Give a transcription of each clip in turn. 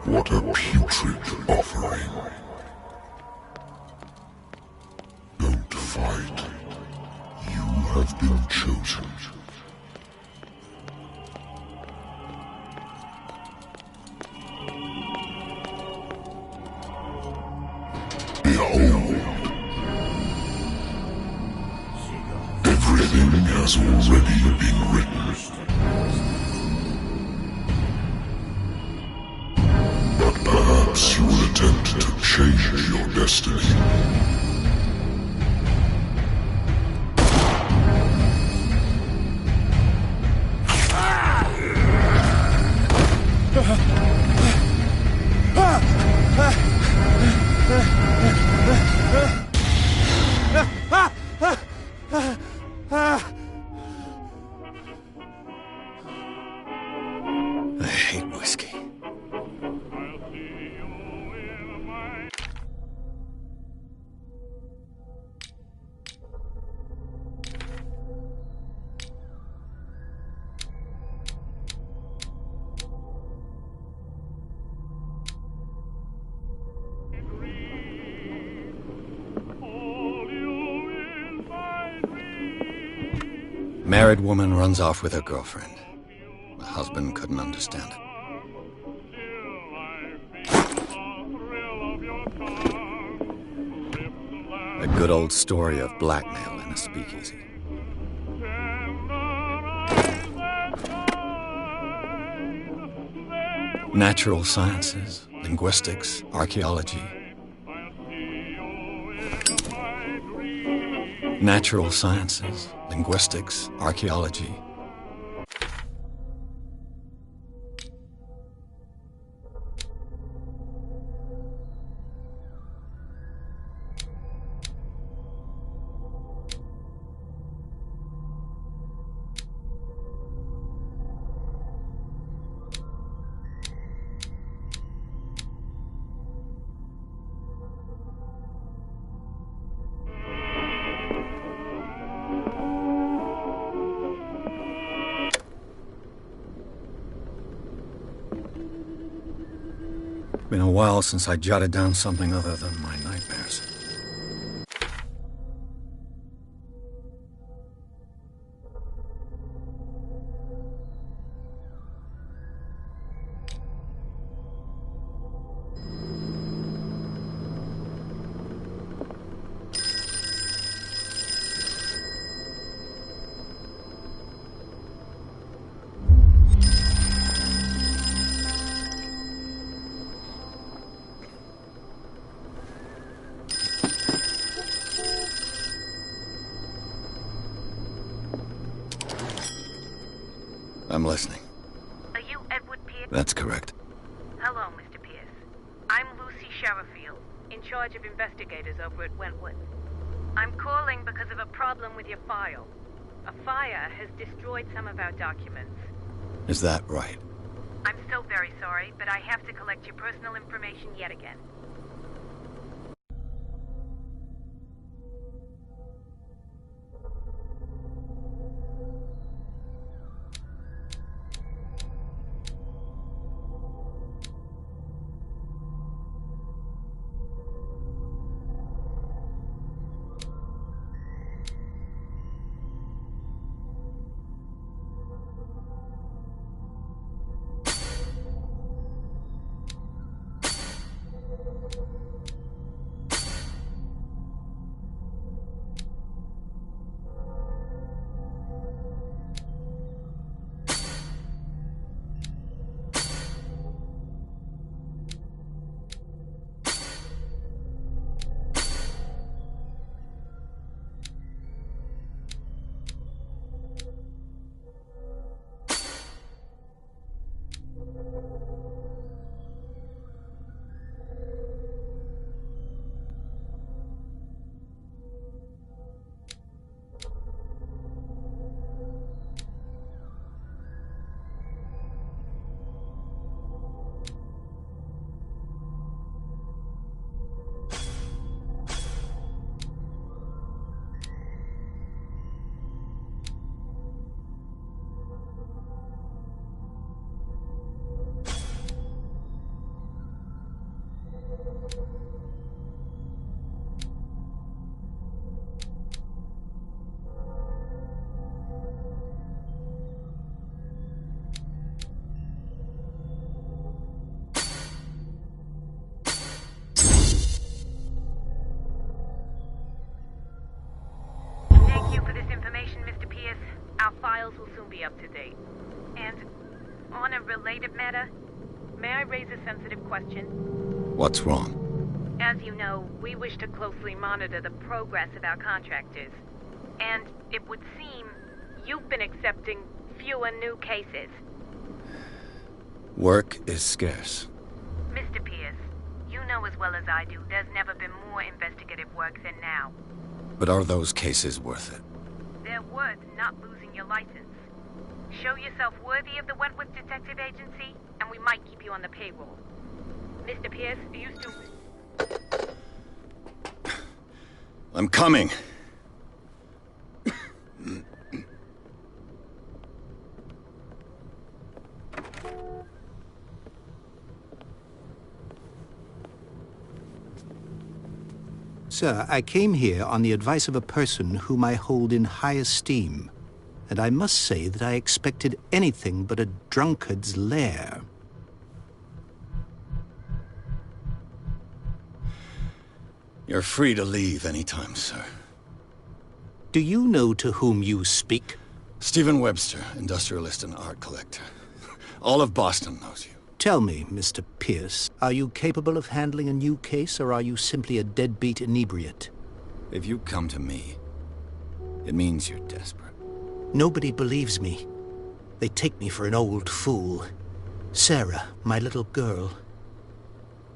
What a putrid offering. Don't fight. You have been chosen. Behold. Everything has already been written. Perhaps you will attempt to change your destiny. I hate whiskey. Married woman runs off with her girlfriend. The husband couldn't understand it. A good old story of blackmail in a speakeasy. Natural sciences, linguistics, archaeology. Natural sciences, linguistics, archaeology. Been a while since I jotted down something other than my nightmares. I'm listening. Are you Edward Pierce? That's correct. Hello, Mr. Pierce. I'm Lucy Sherifield, in charge of investigators over at Wentworth. I'm calling because of a problem with your file. A fire has destroyed some of our documents. Is that right? I'm so very sorry, but I have to collect your personal information yet again. related matter, may I raise a sensitive question? What's wrong? As you know, we wish to closely monitor the progress of our contractors. And it would seem you've been accepting fewer new cases. Work is scarce. Mr. Pierce, you know as well as I do there's never been more investigative work than now. But are those cases worth it? They're worth not losing your license. Show yourself worthy of the Wentworth Detective Agency, and we might keep you on the payroll. Mr. Pierce, are you still... I'm coming. Sir, I came here on the advice of a person whom I hold in high esteem, and I must say that I expected anything but a drunkard's lair. You're free to leave anytime, sir. Do you know to whom you speak? Stephen Webster, industrialist and art collector. All of Boston knows you. Tell me, Mr. Pierce, are you capable of handling a new case, or are you simply a deadbeat inebriate? If you come to me, it means you're desperate. Nobody believes me. They take me for an old fool. Sarah, my little girl,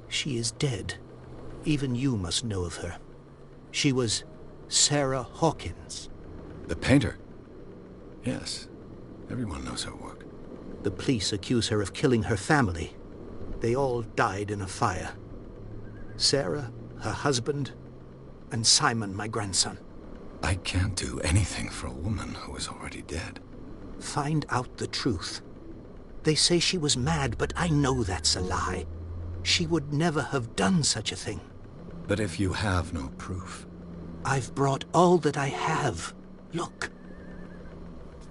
she is dead. Even you must know of her. She was Sarah Hawkins. The painter? Yes. Everyone knows her work. The police accuse her of killing her family. They all died in a fire. Sarah, her husband, and Simon, my grandson. I can't do anything for a woman who is already dead. Find out the truth. They say she was mad, but I know that's a lie. She would never have done such a thing. But if you have no proof... I've brought all that I have. Look.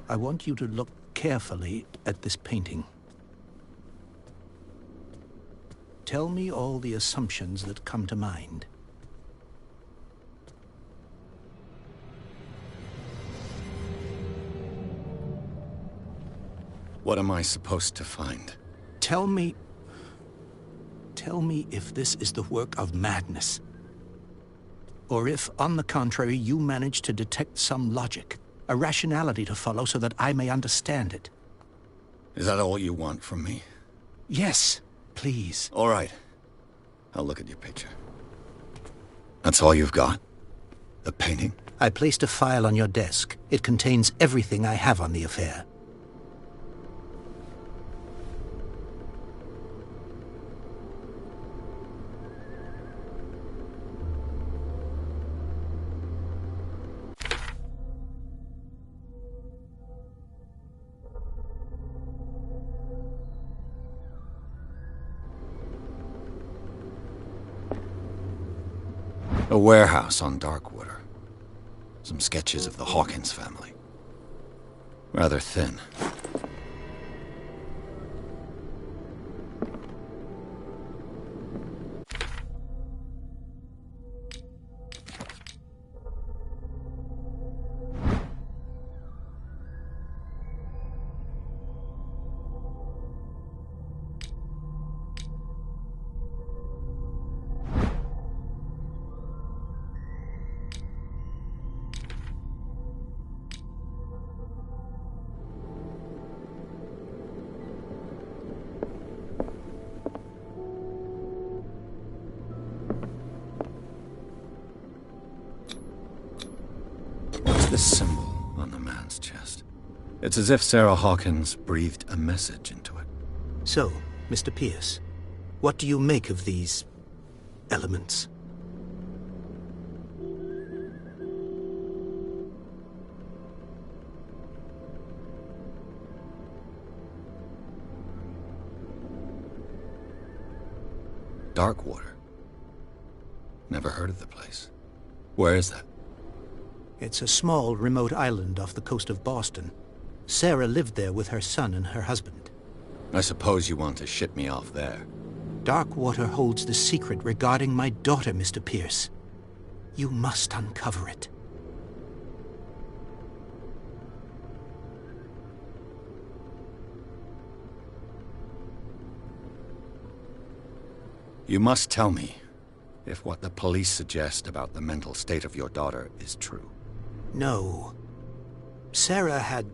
I want you to look carefully at this painting. Tell me all the assumptions that come to mind. What am I supposed to find? Tell me if this is the work of madness. Or if, on the contrary, you manage to detect some logic, a rationality to follow so that I may understand it. Is that all you want from me? Yes, please. All right. I'll look at your picture. That's all you've got? The painting? I placed a file on your desk. It contains everything I have on the affair. A warehouse on Darkwater. Some sketches of the Hawkins family. Rather thin. This symbol on the man's chest. It's as if Sarah Hawkins breathed a message into it. So, Mr. Pierce, what do you make of these elements? Darkwater. Never heard of the place. Where is that? It's a small, remote island off the coast of Boston. Sarah lived there with her son and her husband. I suppose you want to ship me off there. Darkwater holds the secret regarding my daughter, Mr. Pierce. You must uncover it. You must tell me if what the police suggest about the mental state of your daughter is true. No. Sarah had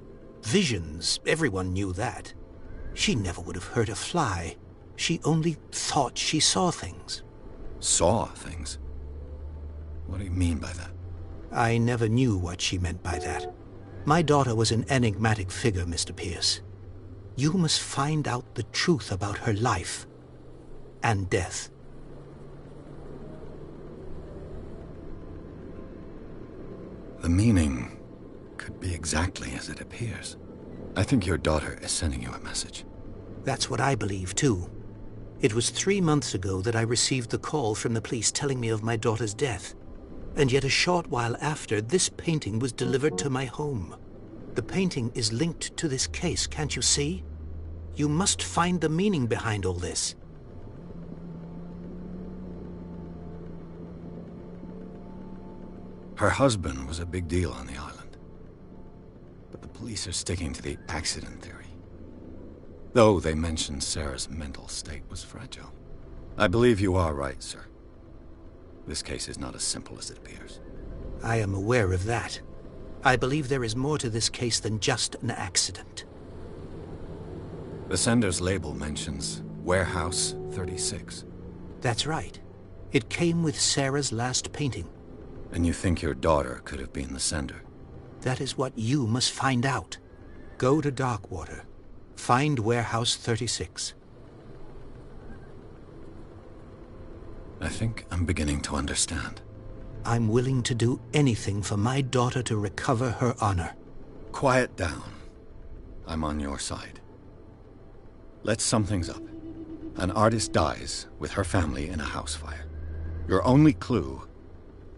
visions. Everyone knew that. She never would have hurt a fly. She only thought she saw things. Saw things? What do you mean by that? I never knew what she meant by that. My daughter was an enigmatic figure, Mr. Pierce. You must find out the truth about her life and death. The meaning could be exactly as it appears. I think your daughter is sending you a message. That's what I believe, too. It was 3 months ago that I received the call from the police telling me of my daughter's death. And yet a short while after, this painting was delivered to my home. The painting is linked to this case, can't you see? You must find the meaning behind all this. Her husband was a big deal on the island. But the police are sticking to the accident theory. Though they mentioned Sarah's mental state was fragile. I believe you are right, sir. This case is not as simple as it appears. I am aware of that. I believe there is more to this case than just an accident. The sender's label mentions Warehouse 36. That's right. It came with Sarah's last painting. And you think your daughter could have been the sender? That is what you must find out. Go to Darkwater. Find Warehouse 36. I think I'm beginning to understand. I'm willing to do anything for my daughter to recover her honor. Quiet down. I'm on your side. Let's sum things up. An artist dies with her family in a house fire. Your only clue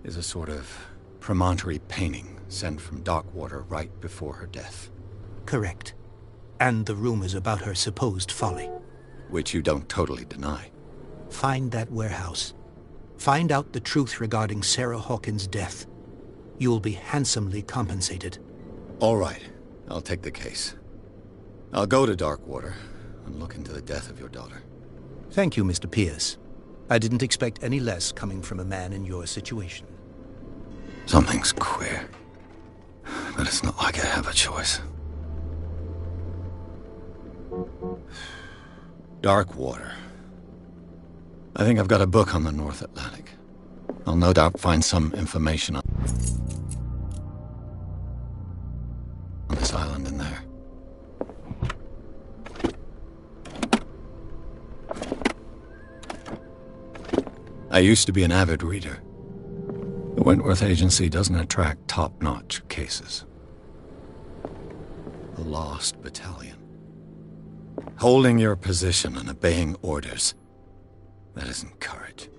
is a sort of promontory painting sent from Darkwater right before her death. Correct. And the rumors about her supposed folly. Which you don't totally deny. Find that warehouse. Find out the truth regarding Sarah Hawkins' death. You'll be handsomely compensated. All right. I'll take the case. I'll go to Darkwater and look into the death of your daughter. Thank you, Mr. Pierce. I didn't expect any less coming from a man in your situation. Something's queer. But it's not like I have a choice. Darkwater. I think I've got a book on the North Atlantic. I'll no doubt find some information on this island in there. I used to be an avid reader. The Wentworth Agency doesn't attract top-notch cases. The Lost Battalion. Holding your position and obeying orders. That isn't courage.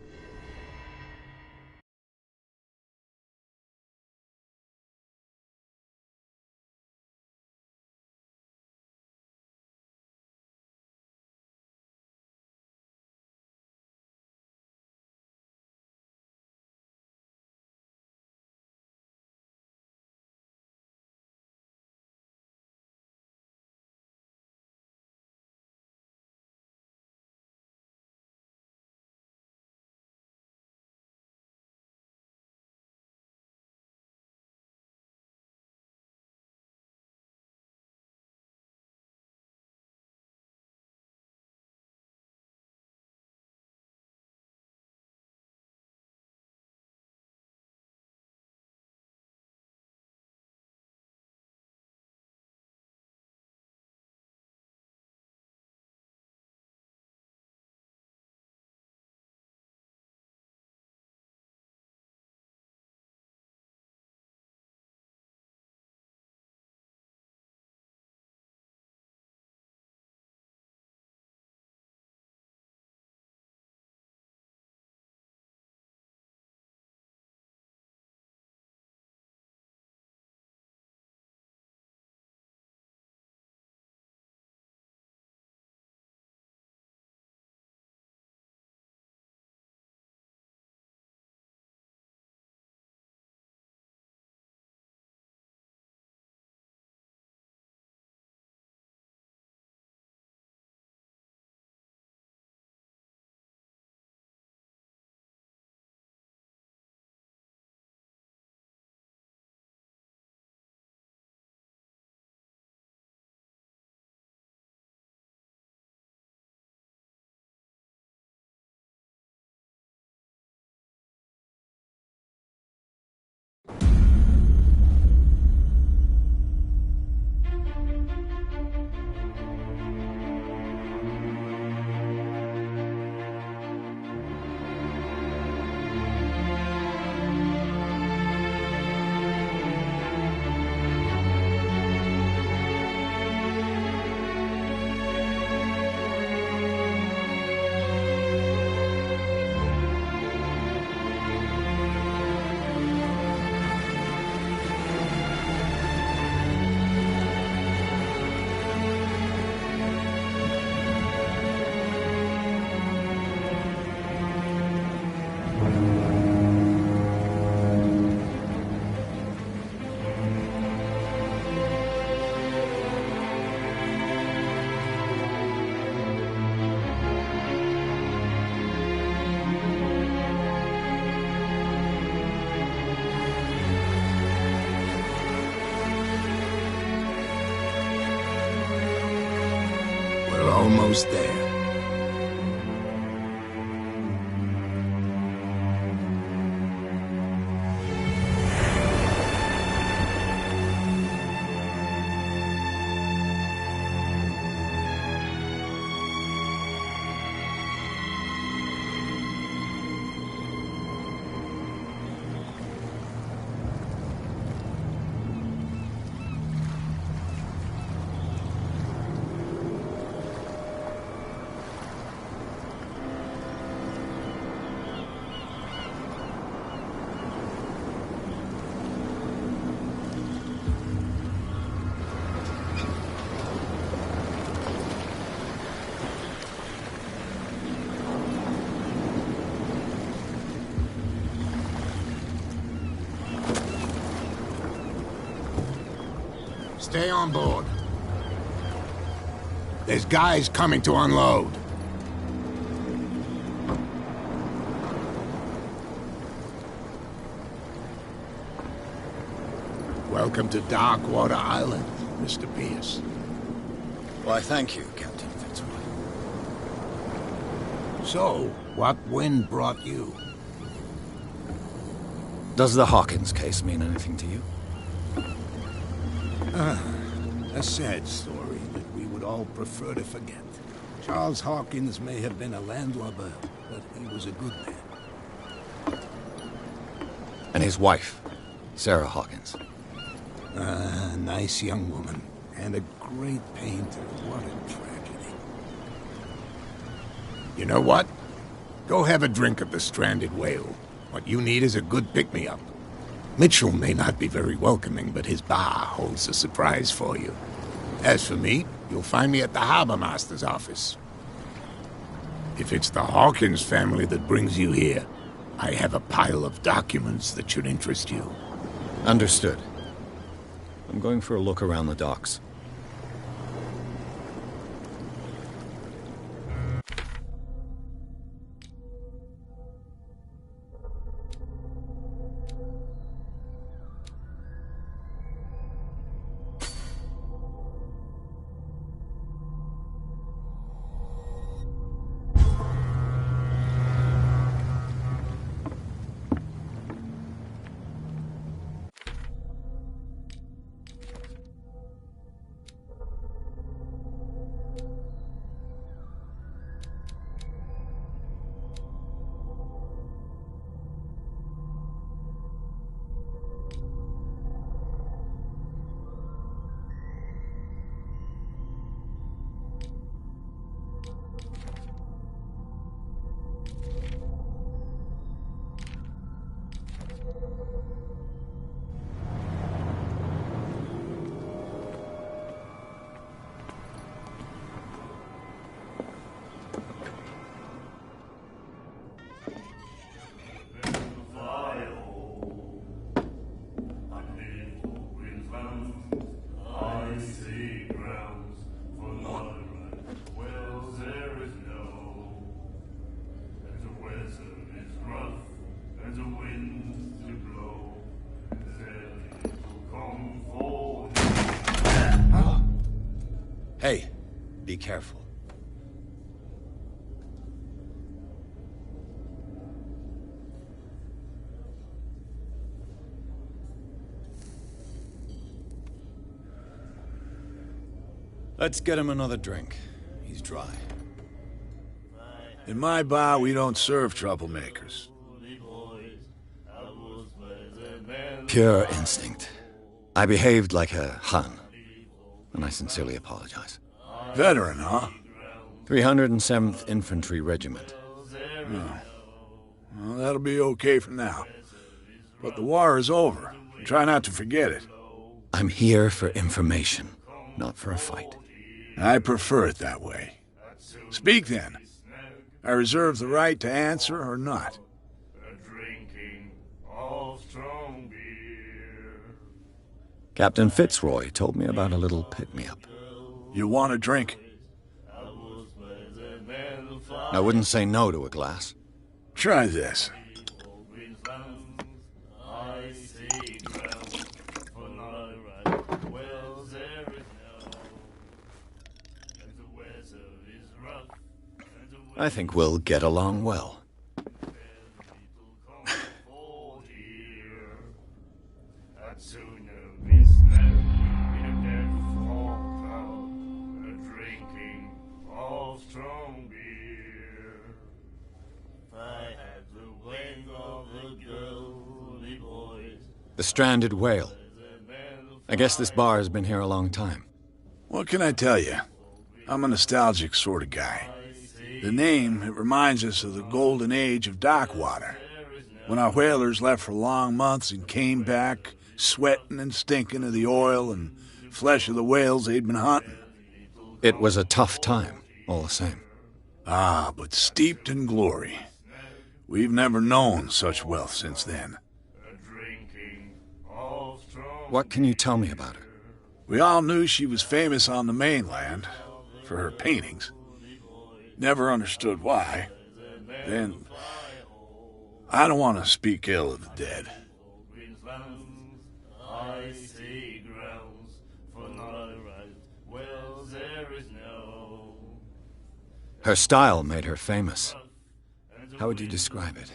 We're almost there. Stay on board. There's guys coming to unload. Welcome to Darkwater Island, Mr. Pierce. Why, thank you, Captain Fitzroy. So, what wind brought you? Does the Hawkins case mean anything to you? A sad story that we would all prefer to forget. Charles Hawkins may have been a landlubber, but he was a good man. And his wife, Sarah Hawkins. A nice young woman, and a great painter. What a tragedy. You know what? Go have a drink at the Stranded Whale. What you need is a good pick-me-up. Mitchell may not be very welcoming, but his bar holds a surprise for you. As for me, you'll find me at the Harbor Master's office. If it's the Hawkins family that brings you here, I have a pile of documents that should interest you. Understood. I'm going for a look around the docks. Hey, be careful. Let's get him another drink. He's dry. In my bar, we don't serve troublemakers. Pure instinct. I behaved like a Hun, and I sincerely apologize. Veteran, huh? 307th Infantry Regiment. Oh. Well, that'll be okay for now. But the war is over. Try not to forget it. I'm here for information, not for a fight. I prefer it that way. Speak then. I reserve the right to answer or not. Captain Fitzroy told me about a little pick-me-up. You want a drink? I wouldn't say no to a glass. Try this. I think we'll get along well. The Stranded Whale. I guess this bar has been here a long time. What can I tell you? I'm a nostalgic sort of guy. The name, it reminds us of the golden age of dock water, when our whalers left for long months and came back sweating and stinking of the oil and flesh of the whales they'd been hunting. It was a tough time, all the same. Ah, but steeped in glory. We've never known such wealth since then. What can you tell me about her? We all knew she was famous on the mainland for her paintings. Never understood why. Then, I don't want to speak ill of the dead. Her style made her famous. How would you describe it?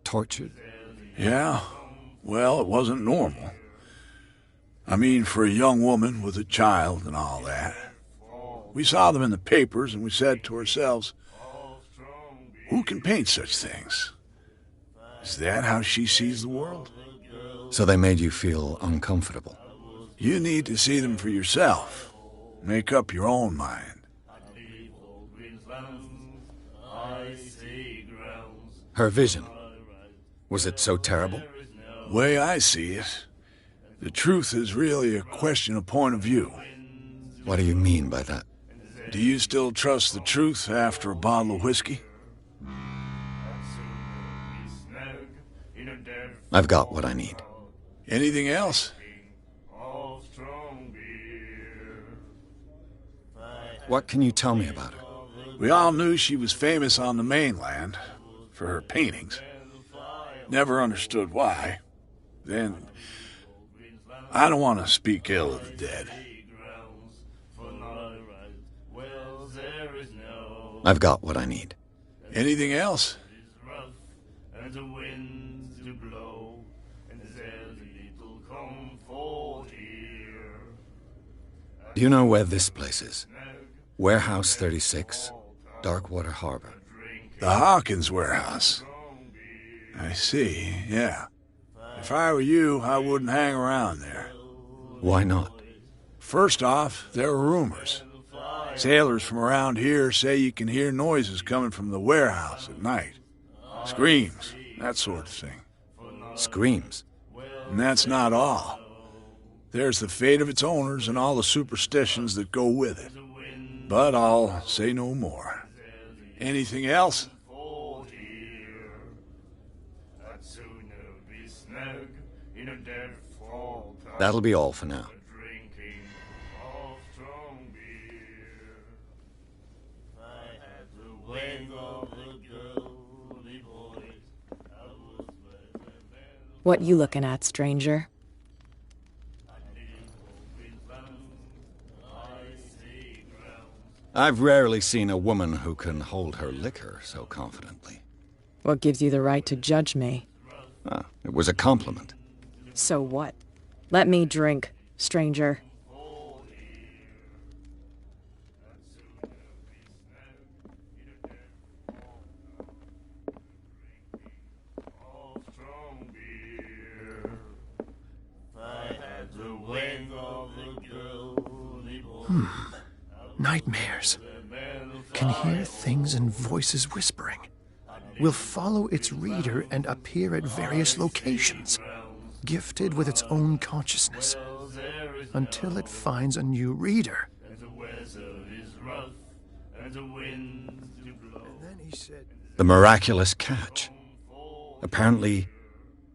Tortured? Yeah, well, it wasn't normal. I mean, for a young woman with a child and all that. We saw them in the papers and we said to ourselves, who can paint such things? Is that how she sees the world? So they made you feel uncomfortable? You need to see them for yourself. Make up your own mind. Her vision. Was it so terrible? The way I see it, the truth is really a question of point of view. What do you mean by that? Do you still trust the truth after a bottle of whiskey? I've got what I need. Anything else? What can you tell me about her? We all knew she was famous on the mainland for her paintings. Never understood why. Then, I don't want to speak ill of the dead. I've got what I need. Anything else? Do you know where this place is? Warehouse 36, Darkwater Harbor. The Hawkins warehouse. I see, yeah. If I were you, I wouldn't hang around there. Why not? First off, there are rumors. Sailors from around here say you can hear noises coming from the warehouse at night. Screams, that sort of thing. Screams? And that's not all. There's the fate of its owners and all the superstitions that go with it. But I'll say no more. Anything else? That'll be all for now. What you looking at, stranger? I've rarely seen a woman who can hold her liquor so confidently. What gives you the right to judge me? Ah, it was a compliment. So what? Let me drink, stranger. Nightmares. Can hear things and voices whispering. Will follow its reader and appear at various locations, gifted with its own consciousness, until it finds a new reader. The miraculous catch. Apparently,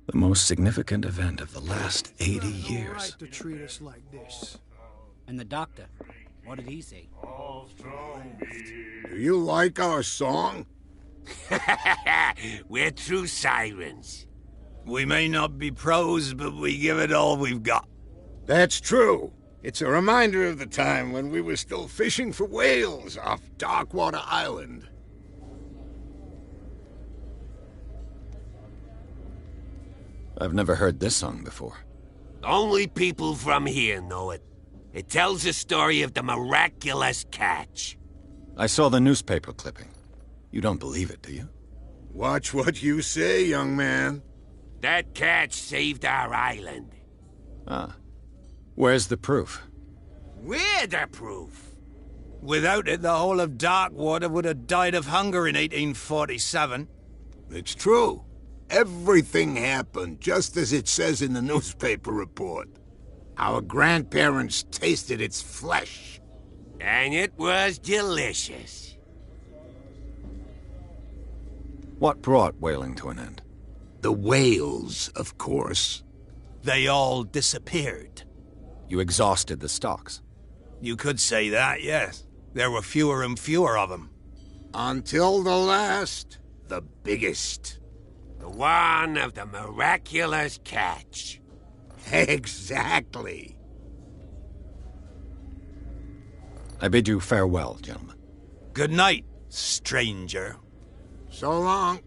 the most significant event of the last 80 years. To treat us like this. And the doctor, what did he say? Do you like our song? We're true sirens. We may not be pros, but we give it all we've got. That's true. It's a reminder of the time when we were still fishing for whales off Darkwater Island. I've never heard this song before. Only people from here know it. It tells the story of the miraculous catch. I saw the newspaper clipping. You don't believe it, do you? Watch what you say, young man. That catch saved our island. Ah. Where's the proof? We're the proof. Without it, the whole of Darkwater would have died of hunger in 1847. It's true. Everything happened just as it says in the newspaper report. Our grandparents tasted its flesh. And it was delicious. What brought whaling to an end? The whales, of course. They all disappeared. You exhausted the stocks. You could say that, yes. There were fewer and fewer of them. Until the last, the biggest. The one of the miraculous catch. Exactly. I bid you farewell, gentlemen. Good night, stranger. So long.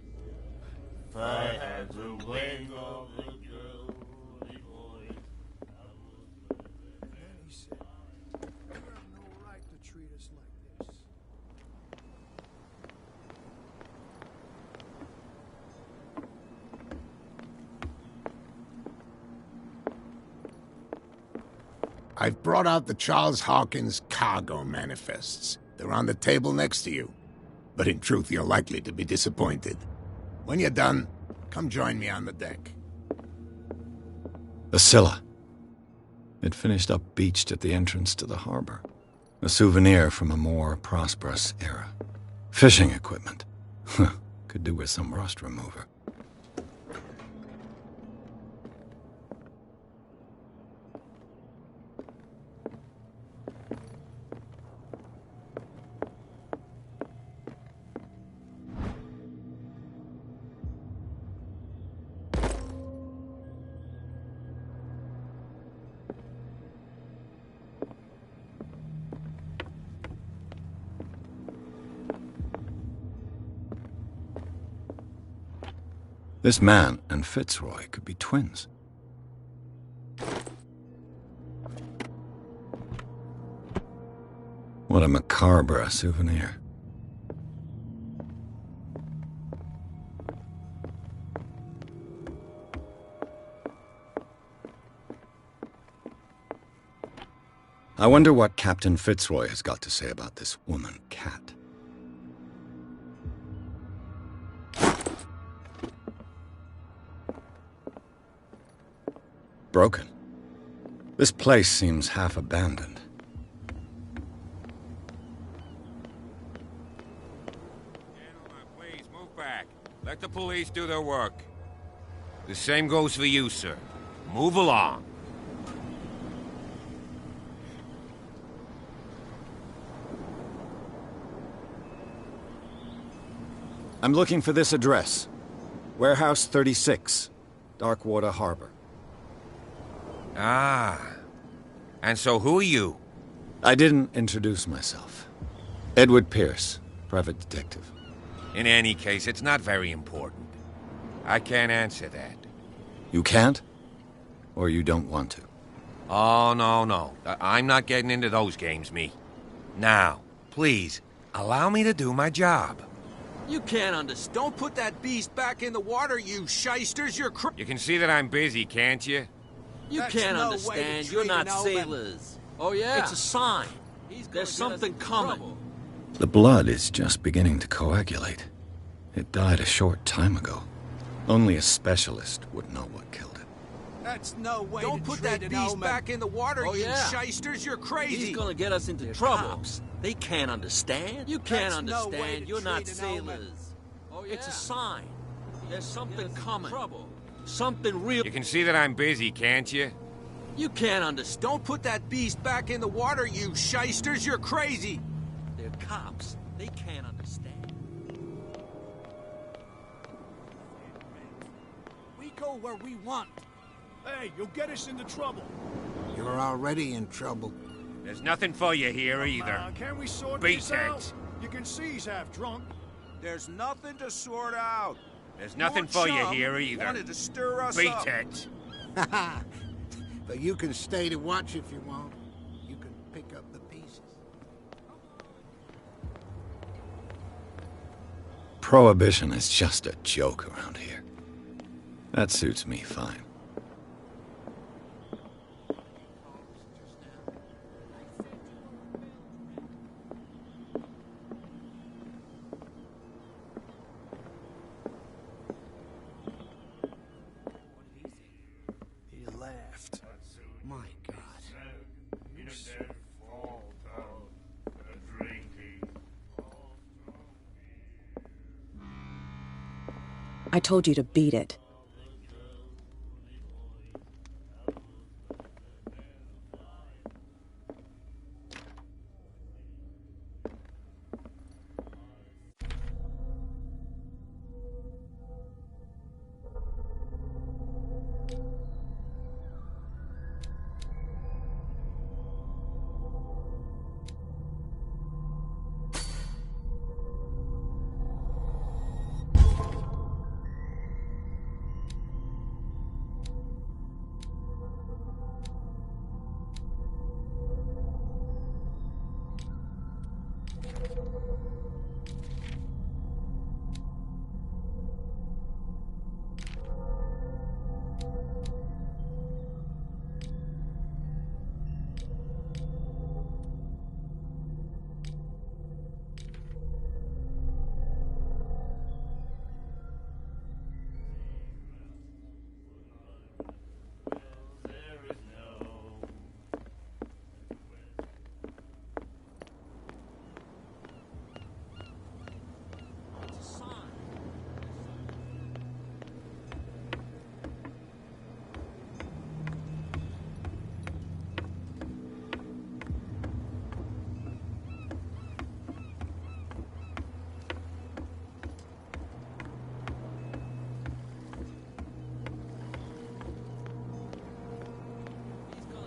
If I had the wing of a girly boy, He said, "You have no right to treat us like this." I've brought out the Charles Hawkins cargo manifests. They're on the table next to you. But in truth, you're likely to be disappointed. When you're done, come join me on the deck. The Scylla. It finished up beached at the entrance to the harbor. A souvenir from a more prosperous era. Fishing equipment. Could do with some rust remover. This man and Fitzroy could be twins. What a macabre souvenir. I wonder what Captain Fitzroy has got to say about this woman, Cat. Broken. This place seems half abandoned. Gentlemen, please move back. Let the police do their work. The same goes for you, sir. Move along. I'm looking for this address. Warehouse 36, Darkwater Harbor. Ah. And so who are you? I didn't introduce myself. Edward Pierce, private detective. In any case, it's not very important. I can't answer that. You can't? Or you don't want to? Oh, no. I'm not getting into those games, me. Now, please, allow me to do my job. You can't understand. Don't put that beast back in the water, you shysters. You're You can see that I'm busy, can't you? You can't understand. You're not sailors. Oh, yeah? It's a sign. There's something coming. The blood is just beginning to coagulate. It died a short time ago. Only a specialist would know what killed it. That's no way. Don't put that beast back in the water, you shysters. You're crazy. He's gonna get us into trouble. They can't understand. You can't understand. You're not sailors. Oh, yeah? It's a sign. There's something coming. Something real. You can see that I'm busy, can't you? You can't understand. Don't put that beast back in the water, you shysters. You're crazy. They're cops. They can't understand. We go where we want. Hey, you'll get us into trouble. You're already in trouble. There's nothing for you here either. Can we sort Beat this out? it. You can see he's half drunk. There's nothing to sort out. There's nothing Your for you chum here either. wanted to stir us Beat up. it. But you can stay to watch if you want. You can pick up the pieces. Prohibition is just a joke around here. That suits me fine. He laughed. My God. I told you to beat it.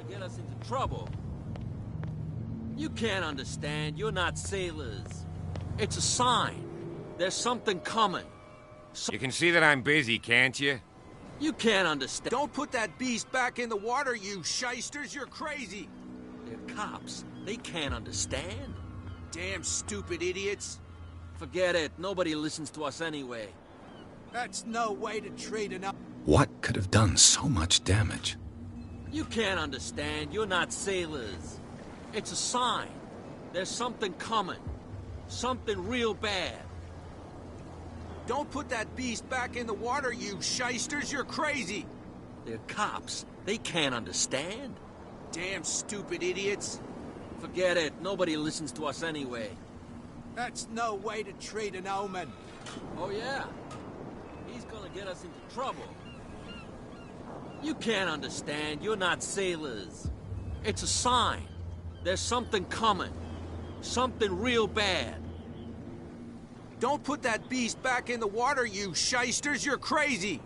Get us into trouble. You can't understand. You're not sailors. It's a sign. There's something coming. You can see that I'm busy, can't you? You can't understand. Don't put that beast back in the water, you shysters. You're crazy. They're cops. They can't understand. Damn stupid idiots. Forget it. Nobody listens to us anyway. That's no way to treat an... What could have done so much damage? You can't understand. You're not sailors. It's a sign. There's something coming. Something real bad. Don't put that beast back in the water, you shysters. You're crazy. They're cops. They can't understand. Damn stupid idiots. Forget it. Nobody listens to us anyway. That's no way to treat an omen. Oh, yeah? He's gonna get us into trouble. You can't understand. You're not sailors. It's a sign. There's something coming. Something real bad. Don't put that beast back in the water, you shysters. You're crazy.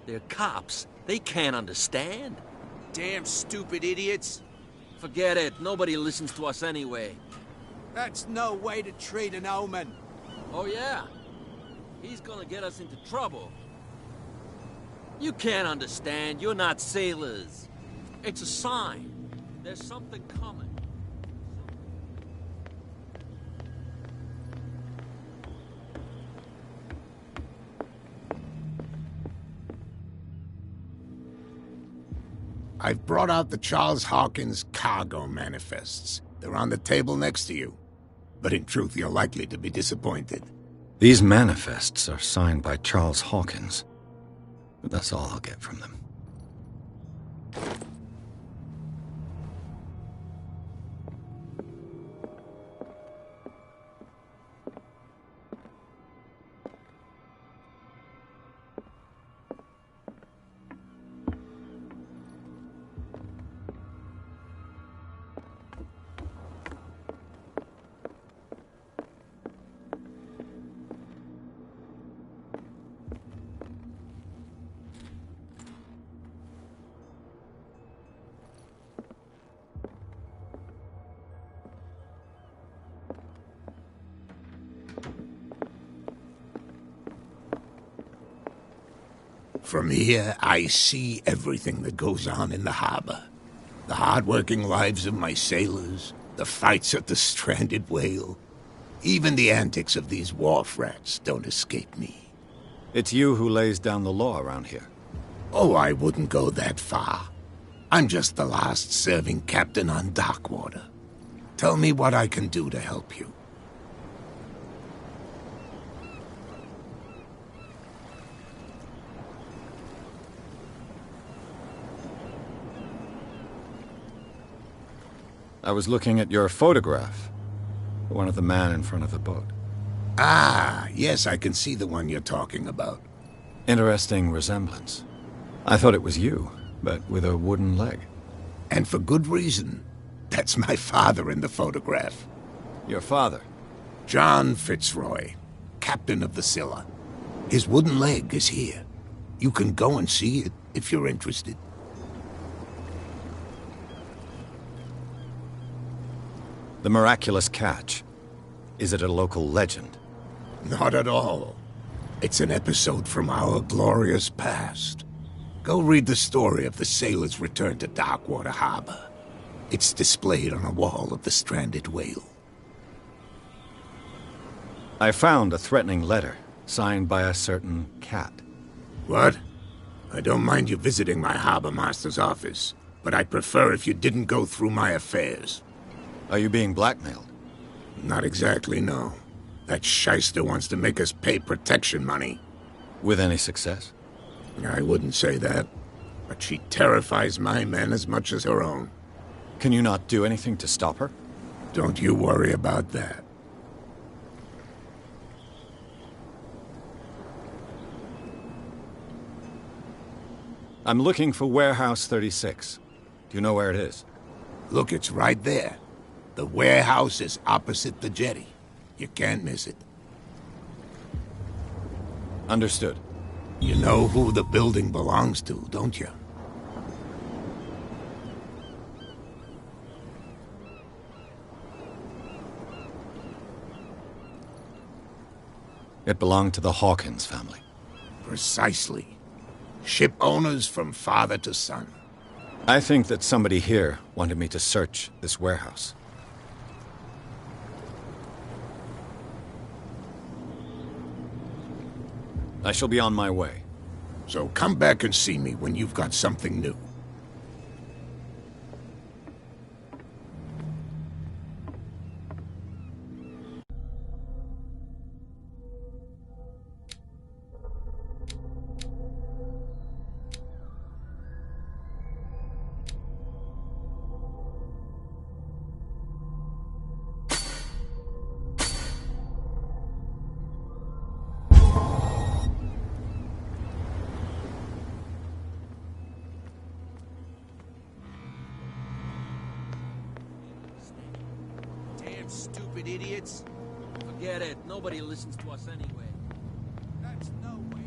They're cops. They can't understand. Damn stupid idiots. Forget it. Nobody listens to us anyway. That's no way to treat an omen. Oh, yeah? He's gonna get us into trouble. You can't understand. You're not sailors. It's a sign. There's something coming. I've brought out the Charles Hawkins cargo manifests. They're on the table next to you. But in truth, you're likely to be disappointed. These manifests are signed by Charles Hawkins. But that's all I'll get from them. From here, I see everything that goes on in the harbor. The hard-working lives of my sailors, the fights at the stranded whale. Even the antics of these wharf rats don't escape me. It's you who lays down the law around here. Oh, I wouldn't go that far. I'm just the last serving captain on DaGh0st. Tell me what I can do to help you. I was looking at your photograph. One of the man in front of the boat. Ah, yes, I can see the one you're talking about. Interesting resemblance. I thought it was you, but with a wooden leg. And for good reason. That's my father in the photograph. Your father? John Fitzroy, captain of the Scylla. His wooden leg is here. You can go and see it if you're interested. The miraculous catch. Is it a local legend? Not at all. It's an episode from our glorious past. Go read the story of the sailors' return to DaGh0st Harbor. It's displayed on a wall of the stranded whale. I found a threatening letter, signed by a certain cat. What? I don't mind you visiting my harbor master's office, but I'd prefer if you didn't go through my affairs. Are you being blackmailed? Not exactly, no. That shyster wants to make us pay protection money. With any success? I wouldn't say that, but she terrifies my men as much as her own. Can you not do anything to stop her? Don't you worry about that. I'm looking for Warehouse 36. Do you know where it is? Look, it's right there. The warehouse is opposite the jetty. You can't miss it. Understood. You know who the building belongs to, don't you? It belonged to the Hawkins family. Precisely. Ship owners from father to son. I think that somebody here wanted me to search this warehouse. I shall be on my way. So come back and see me when you've got something new. Stupid idiots. Forget it. Nobody listens to us anyway. That's no way.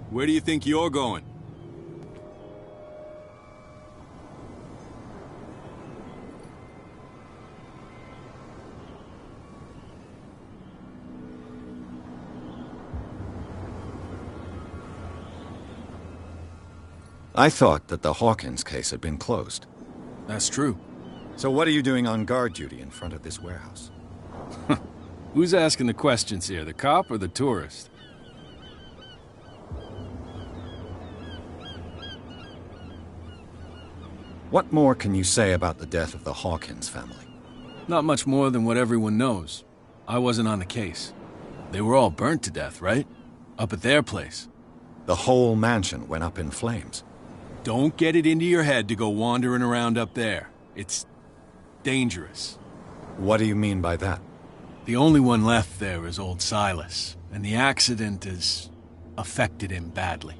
Where do you think you're going? I thought that the Hawkins case had been closed. That's true. So what are you doing on guard duty in front of this warehouse? Who's asking the questions here, the cop or the tourist? What more can you say about the death of the Hawkins family? Not much more than what everyone knows. I wasn't on the case. They were all burnt to death, right? Up at their place. The whole mansion went up in flames. Don't get it into your head to go wandering around up there. It's dangerous. What do you mean by that? The only one left there is old Silas, and the accident has affected him badly.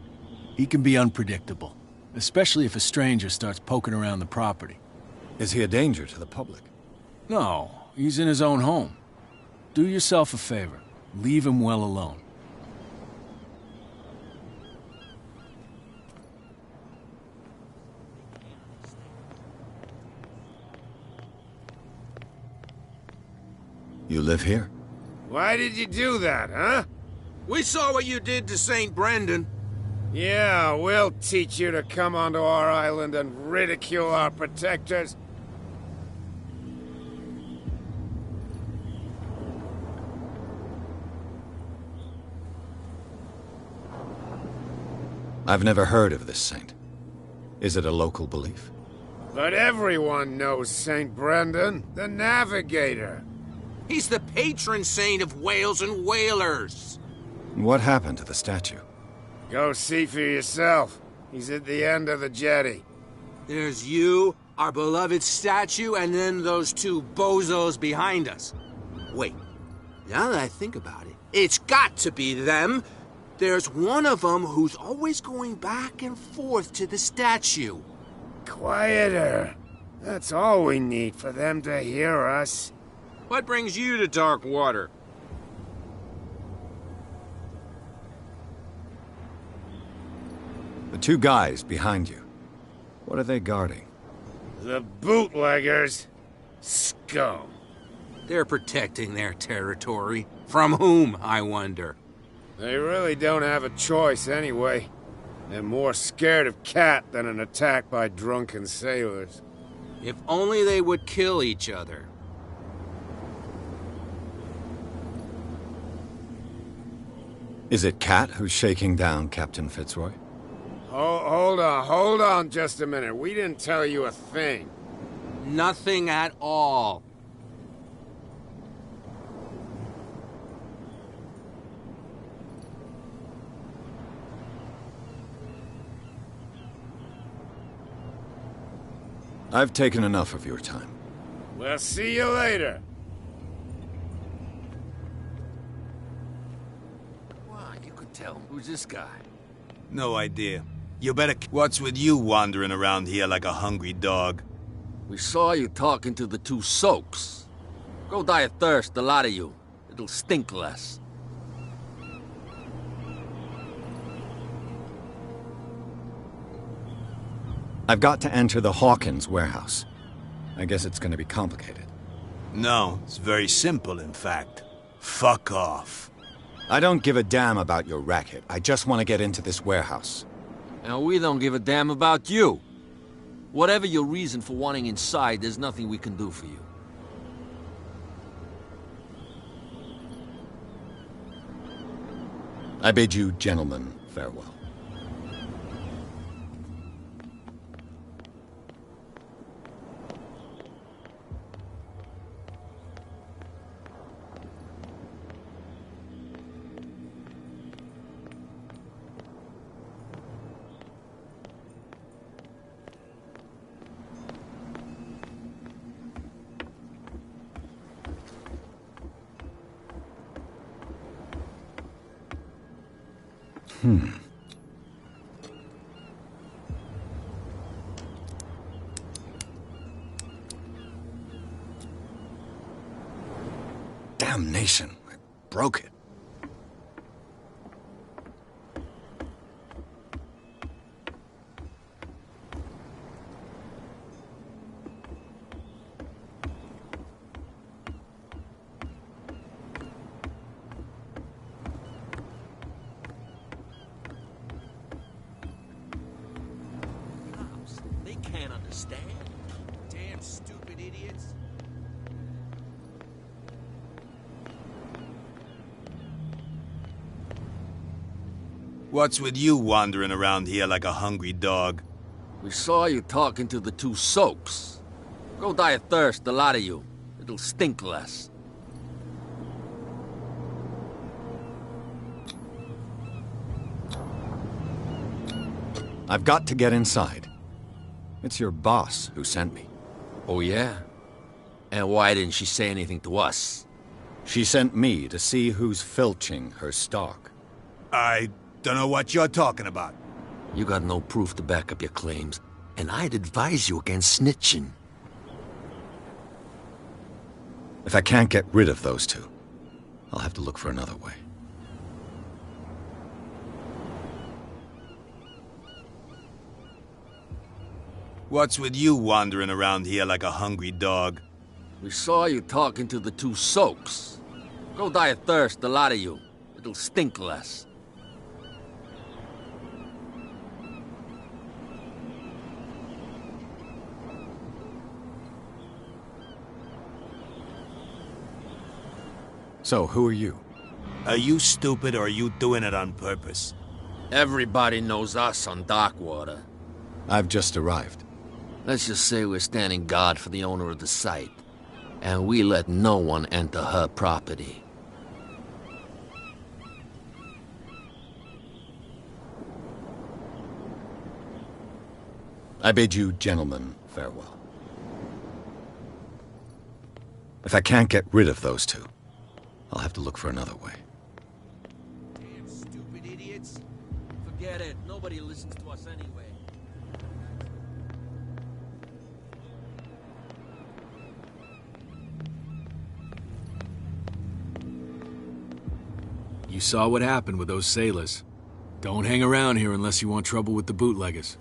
He can be unpredictable, especially if a stranger starts poking around the property. Is he a danger to the public? No, he's in his own home. Do yourself a favor. Leave him well alone. You live here? Why did you do that, huh? We saw what you did to St. Brendan. Yeah, we'll teach you to come onto our island and ridicule our protectors. I've never heard of this saint. Is it a local belief? But everyone knows St. Brendan, the Navigator. He's the patron saint of whales and whalers. What happened to the statue? Go see for yourself. He's at the end of the jetty. There's you, our beloved statue, and then those two bozos behind us. Wait, now that I think about it, it's got to be them. There's one of them who's always going back and forth to the statue. Quieter. That's all we need for them to hear us. What brings you to dark water? The two guys behind you. What are they guarding? The bootleggers. Scum. They're protecting their territory. From whom, I wonder? They really don't have a choice anyway. They're more scared of Cat than an attack by drunken sailors. If only they would kill each other. Is it Cat who's shaking down Captain Fitzroy? Hold on just a minute. We didn't tell you a thing. Nothing at all. I've taken enough of your time. We'll see you later. Wow, you could tell. Who's this guy? No idea. You better... What's with you wandering around here like a hungry dog? We saw you talking to the two soaks. Go die of thirst, the lot of you. It'll stink less. I've got to enter the Hawkins warehouse. I guess it's going to be complicated. No, it's very simple, in fact. Fuck off. I don't give a damn about your racket. I just want to get into this warehouse. And we don't give a damn about you. Whatever your reason for wanting inside, there's nothing we can do for you. I bid you gentlemen farewell. Damnation. I broke it. They can't understand. Damn stupid idiots. What's with you wandering around here like a hungry dog? We saw you talking to the two soaks. Go die of thirst, the lot of you. It'll stink less. I've got to get inside. It's your boss who sent me. Oh, yeah? And why didn't she say anything to us? She sent me to see who's filching her stock. I don't know what you're talking about. You got no proof to back up your claims, and I'd advise you against snitching. If I can't get rid of those two, I'll have to look for another way. What's with you wandering around here like a hungry dog? We saw you talking to the two soaks. Go die of thirst, the lot of you. It'll stink less. So, who are you? Are you stupid or are you doing it on purpose? Everybody knows us on Darkwater. I've just arrived. Let's just say we're standing guard for the owner of the site. And we let no one enter her property. I bid you gentlemen farewell. If I can't get rid of those two, I'll have to look for another way. Damn stupid idiots. Forget it. Nobody listens to us anyway. You saw what happened with those sailors. Don't hang around here unless you want trouble with the bootleggers.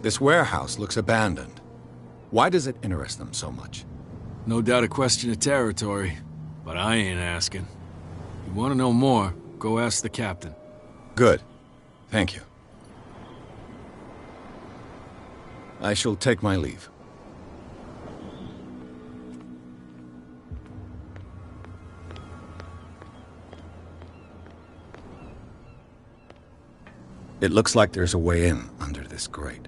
This warehouse looks abandoned. Why does it interest them so much? No doubt a question of territory, but I ain't asking. You want to know more, go ask the captain. Good. Thank you. I shall take my leave. It looks like there's a way in under this grate.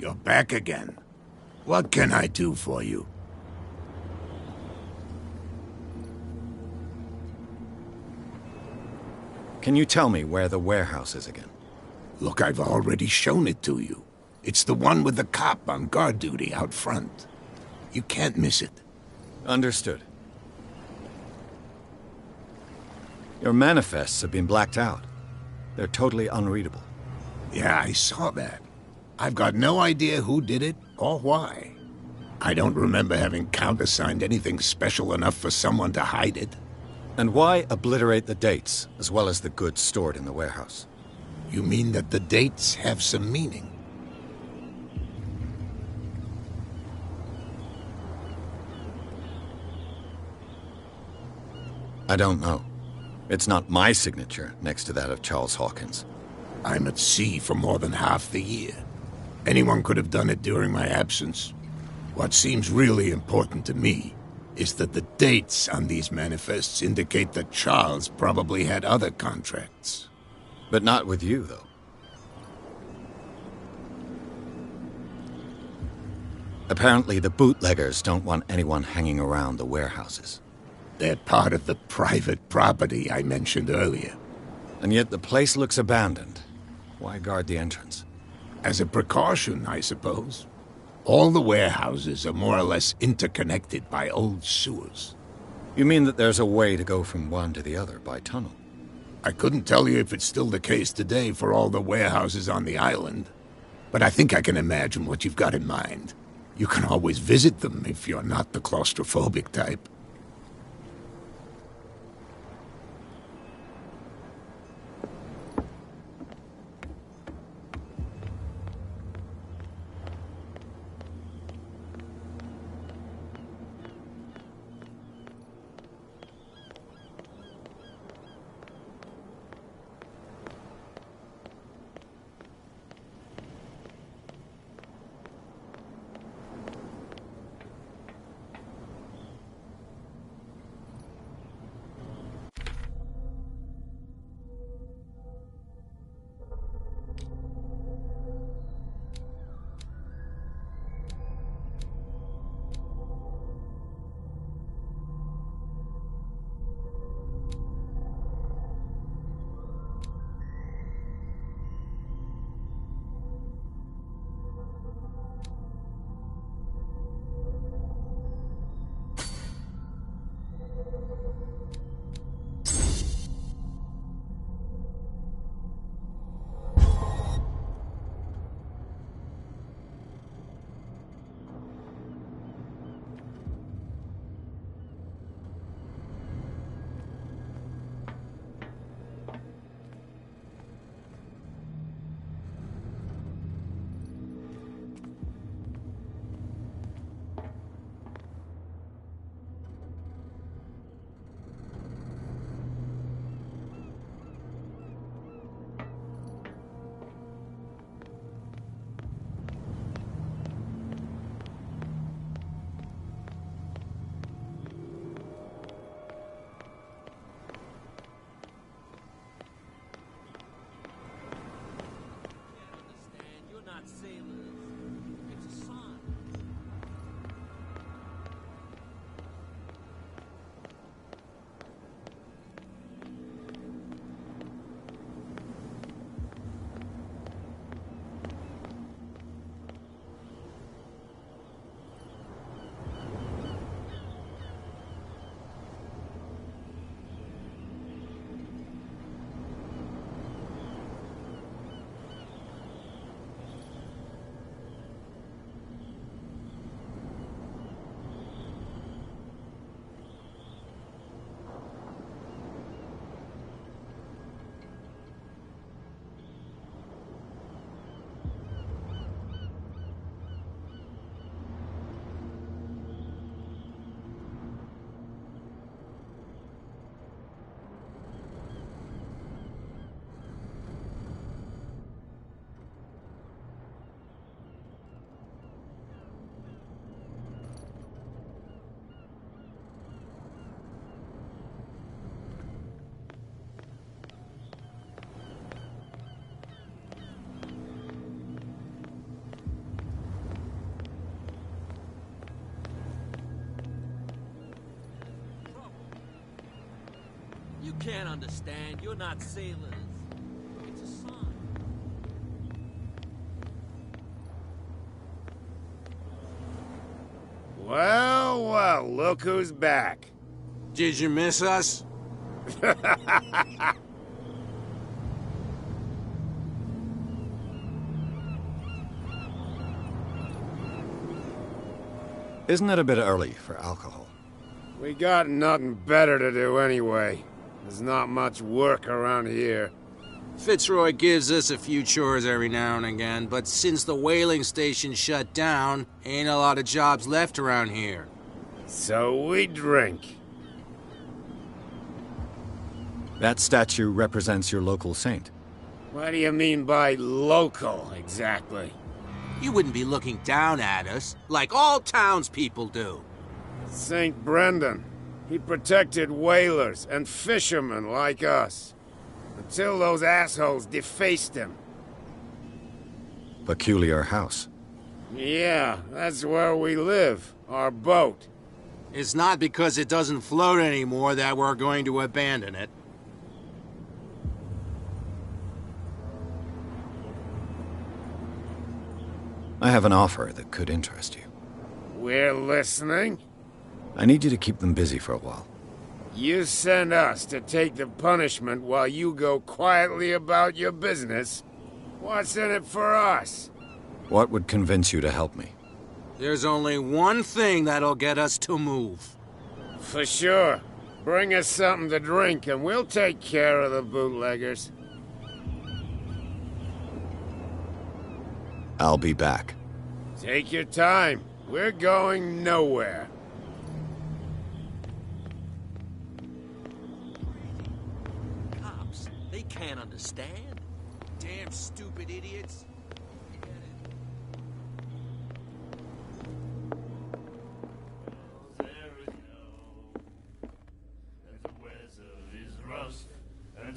You're back again. What can I do for you? Can you tell me where the warehouse is again? Look, I've already shown it to you. It's the one with the cop on guard duty out front. You can't miss it. Understood. Your manifests have been blacked out. They're totally unreadable. Yeah, I saw that. I've got no idea who did it or why. I don't remember having countersigned anything special enough for someone to hide it. And why obliterate the dates, as well as the goods stored in the warehouse? You mean that the dates have some meaning? I don't know. It's not my signature next to that of Charles Hawkins. I'm at sea for more than half the year. Anyone could have done it during my absence. What seems really important to me is that the dates on these manifests indicate that Charles probably had other contracts. But not with you, though. Apparently, the bootleggers don't want anyone hanging around the warehouses. They're part of the private property I mentioned earlier. And yet the place looks abandoned. Why guard the entrance? As a precaution, I suppose. All the warehouses are more or less interconnected by old sewers. You mean that there's a way to go from one to the other by tunnel? I couldn't tell you if it's still the case today for all the warehouses on the island, but I think I can imagine what you've got in mind. You can always visit them if you're not the claustrophobic type. You can't understand. You're not sailors. It's a sign. Well, well, look who's back. Did you miss us? Isn't it a bit early for alcohol? We got nothing better to do anyway. There's not much work around here. Fitzroy gives us a few chores every now and again, but since the whaling station shut down, ain't a lot of jobs left around here. So we drink. That statue represents your local saint. What do you mean by local, exactly? You wouldn't be looking down at us, like all townspeople do. St. Brendan. He protected whalers and fishermen like us. Until those assholes defaced him. Peculiar house. Yeah, that's where we live. Our boat. It's not because it doesn't float anymore that we're going to abandon it. I have an offer that could interest you. We're listening. I need you to keep them busy for a while. You send us to take the punishment while you go quietly about your business. What's in it for us? What would convince you to help me? There's only one thing that'll get us to move. For sure. Bring us something to drink and we'll take care of the bootleggers. I'll be back. Take your time. We're going nowhere. Cops, they can't understand. Damn stupid idiots.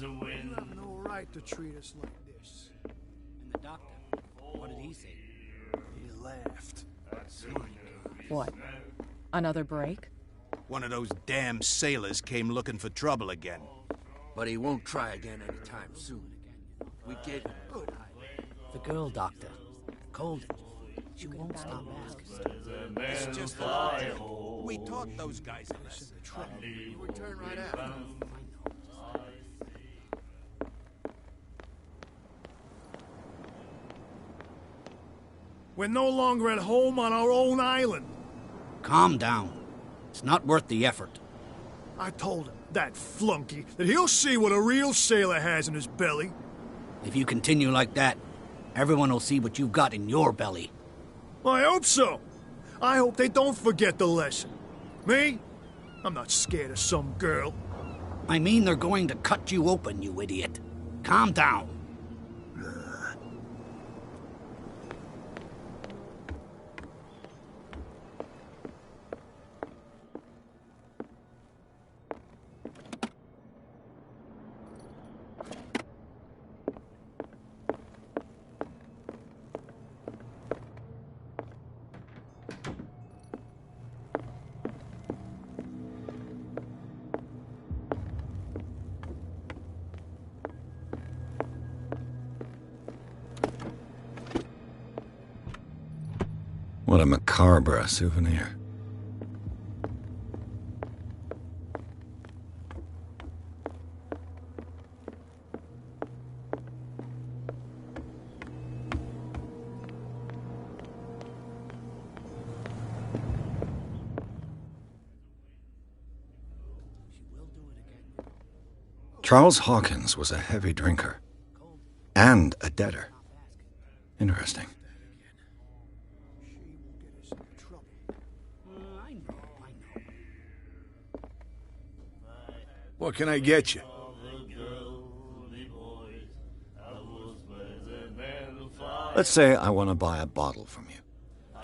You have no right to treat us like this. And the doctor, what did he say? He laughed. What? Another break? One of those damn sailors came looking for trouble again. But he won't try again anytime soon. We gave him a good idea. The girl doctor. Cold. She won't stop asking. It's just we taught those guys a lesson. We return right after. We're no longer at home on our own island. Calm down. It's not worth the effort. I told him, that flunky, that he'll see what a real sailor has in his belly. If you continue like that, everyone will see what you've got in your belly. I hope so. I hope they don't forget the lesson. Me? I'm not scared of some girl. I mean they're going to cut you open, you idiot. Calm down. What a macabre souvenir. Charles Hawkins was a heavy drinker. And a debtor. Interesting. What can I get you? Let's say I want to buy a bottle from you.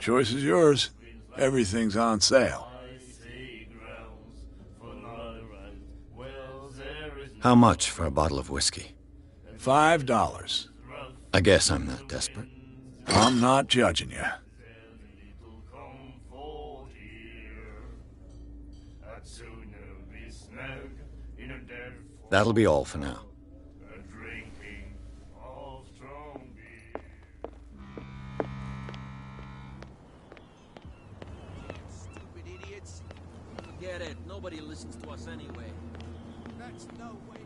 Choice is yours. Everything's on sale. How much for a bottle of whiskey? $5. I guess I'm not desperate. I'm not judging you. That'll be all for now. Stupid idiots. Forget it. Nobody listens to us anyway. That's no way.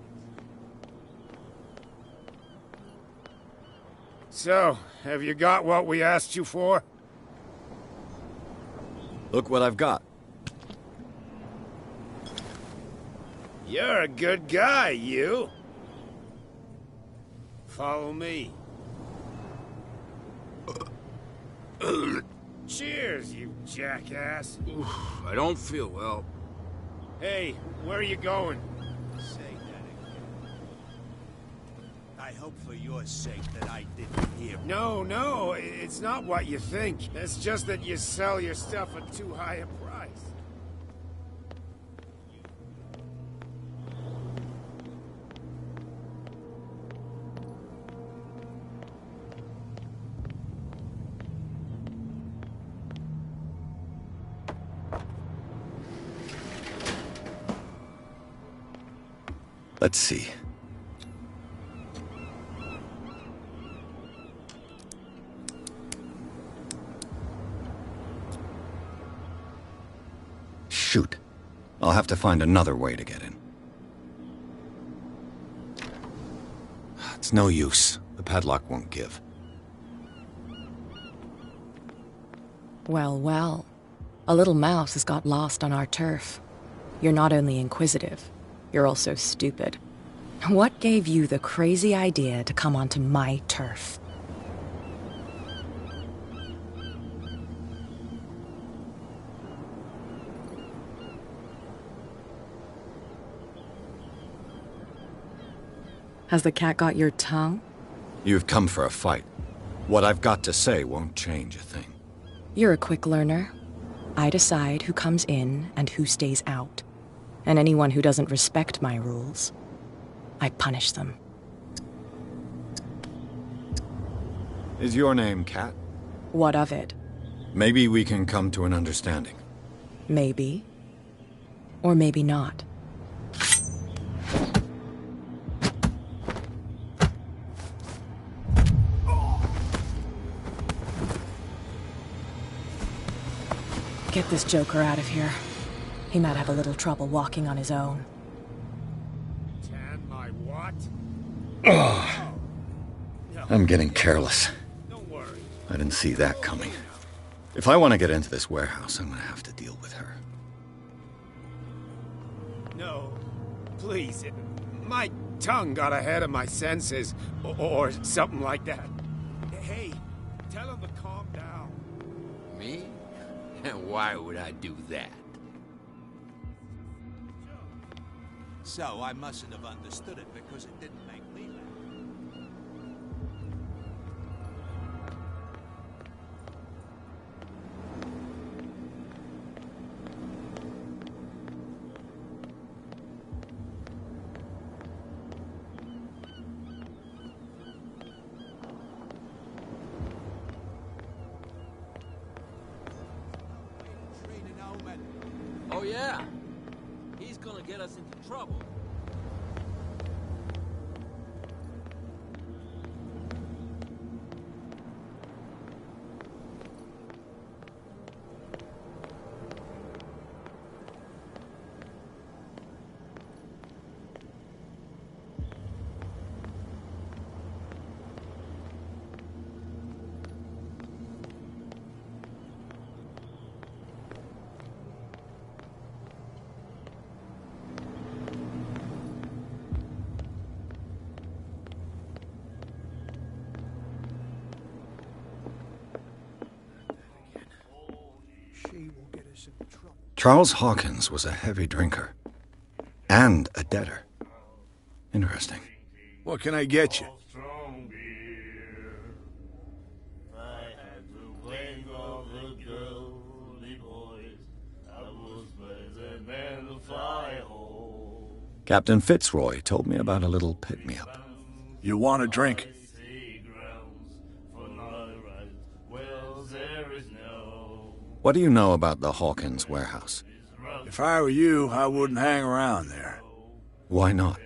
So, have you got what we asked you for? Look what I've got. You're a good guy, you. Follow me. Cheers, you jackass. Oof, I don't feel well. Hey, where are you going? Say that again. I hope for your sake that I didn't hear. No, it's not what you think. It's just that you sell your stuff at too high a price. Let's see. Shoot. I'll have to find another way to get in. It's no use. The padlock won't give. Well, well. A little mouse has got lost on our turf. You're not only inquisitive, you're also stupid. What gave you the crazy idea to come onto my turf? Has the cat got your tongue? You've come for a fight. What I've got to say won't change a thing. You're a quick learner. I decide who comes in and who stays out. And anyone who doesn't respect my rules, I punish them. Is your name Cat? What of it? Maybe we can come to an understanding. Maybe. Or maybe not. Get this joker out of here. He might have a little trouble walking on his own. Tan my what? Oh, I'm getting careless. Don't worry. I didn't see that coming. If I want to get into this warehouse, I'm gonna have to deal with her. No, please. My tongue got ahead of my senses, or something like that. Hey, tell him to calm down. Me? And why would I do that? So I mustn't have understood it because it didn't make me laugh. Oh yeah, he's gonna get us into trouble. Charles Hawkins was a heavy drinker. And a debtor. Interesting. What can I get you? Captain Fitzroy told me about a little pick-me-up. You want a drink? What do you know about the Hawkins warehouse? If I were you, I wouldn't hang around there. Why not?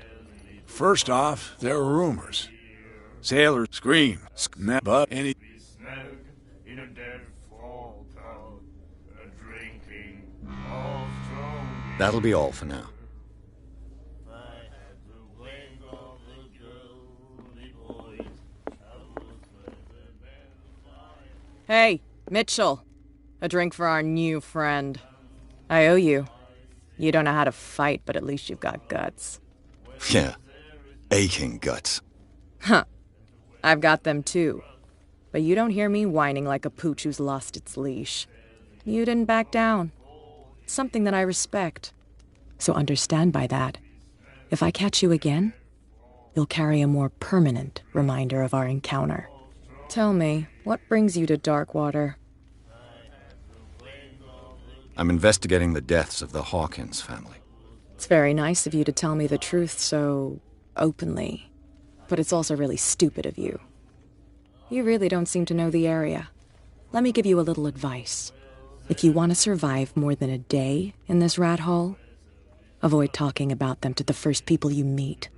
First off, there were rumors. Sailors scream, but any... That'll be all for now. Hey, Mitchell. A drink for our new friend. I owe you. You don't know how to fight, but at least you've got guts. Yeah, aching guts. Huh. I've got them too. But you don't hear me whining like a pooch who's lost its leash. You didn't back down. Something that I respect. So understand by that, if I catch you again, you'll carry a more permanent reminder of our encounter. Tell me, what brings you to Darkwater? I'm investigating the deaths of the Hawkins family. It's very nice of you to tell me the truth so openly, but it's also really stupid of you. You really don't seem to know the area. Let me give you a little advice. If you want to survive more than a day in this rat hole, avoid talking about them to the first people you meet.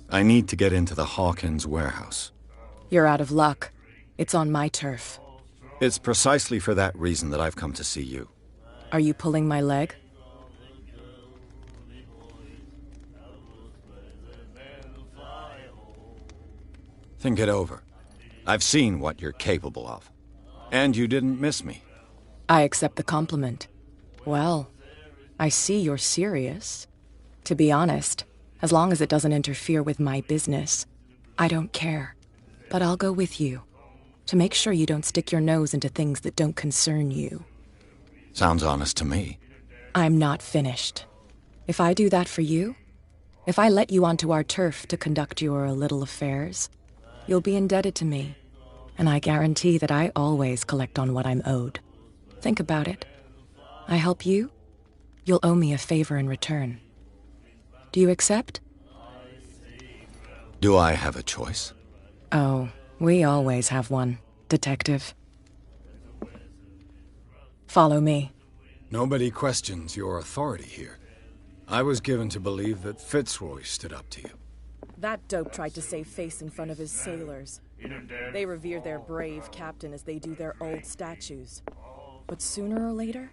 I need to get into the Hawkins warehouse. You're out of luck. It's on my turf. It's precisely for that reason that I've come to see you. Are you pulling my leg? Think it over. I've seen what you're capable of. And you didn't miss me. I accept the compliment. Well, I see you're serious. To be honest, as long as it doesn't interfere with my business, I don't care. But I'll go with you, to make sure you don't stick your nose into things that don't concern you. Sounds honest to me. I'm not finished. If I do that for you, if I let you onto our turf to conduct your little affairs, you'll be indebted to me, and I guarantee that I always collect on what I'm owed. Think about it. I help you, you'll owe me a favor in return. Do you accept? Do I have a choice? Oh, we always have one, Detective. Follow me. Nobody questions your authority here. I was given to believe that Fitzroy stood up to you. That dope tried to save face in front of his sailors. They revere their brave captain as they do their old statues. But sooner or later,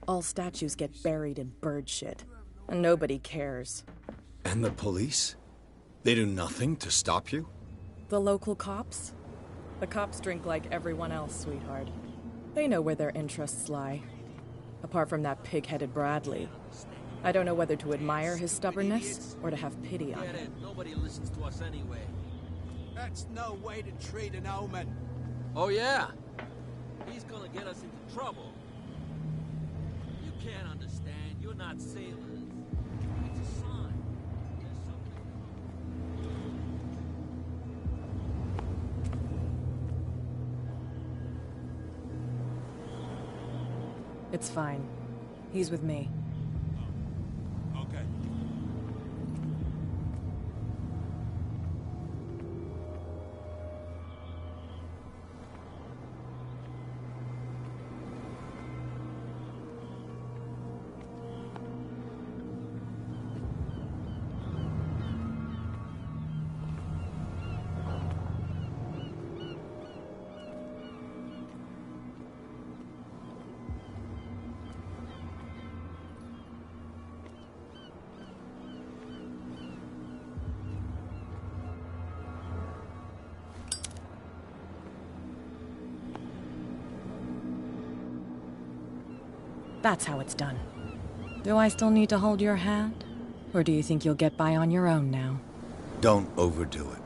all statues get buried in bird shit. And nobody cares. And the police? They do nothing to stop you? The local cops? The cops drink like everyone else, sweetheart. They know where their interests lie. Apart from that pig-headed Bradley. I don't know whether to admire his stubbornness or to have pity on him. Nobody listens to us anyway. That's no way to treat an omen. Oh, yeah? He's gonna get us into trouble. You can't understand. You're not sailors. It's a sign. There's something. It's fine. He's with me. Okay. That's how it's done. Do I still need to hold your hand? Or do you think you'll get by on your own now? Don't overdo it.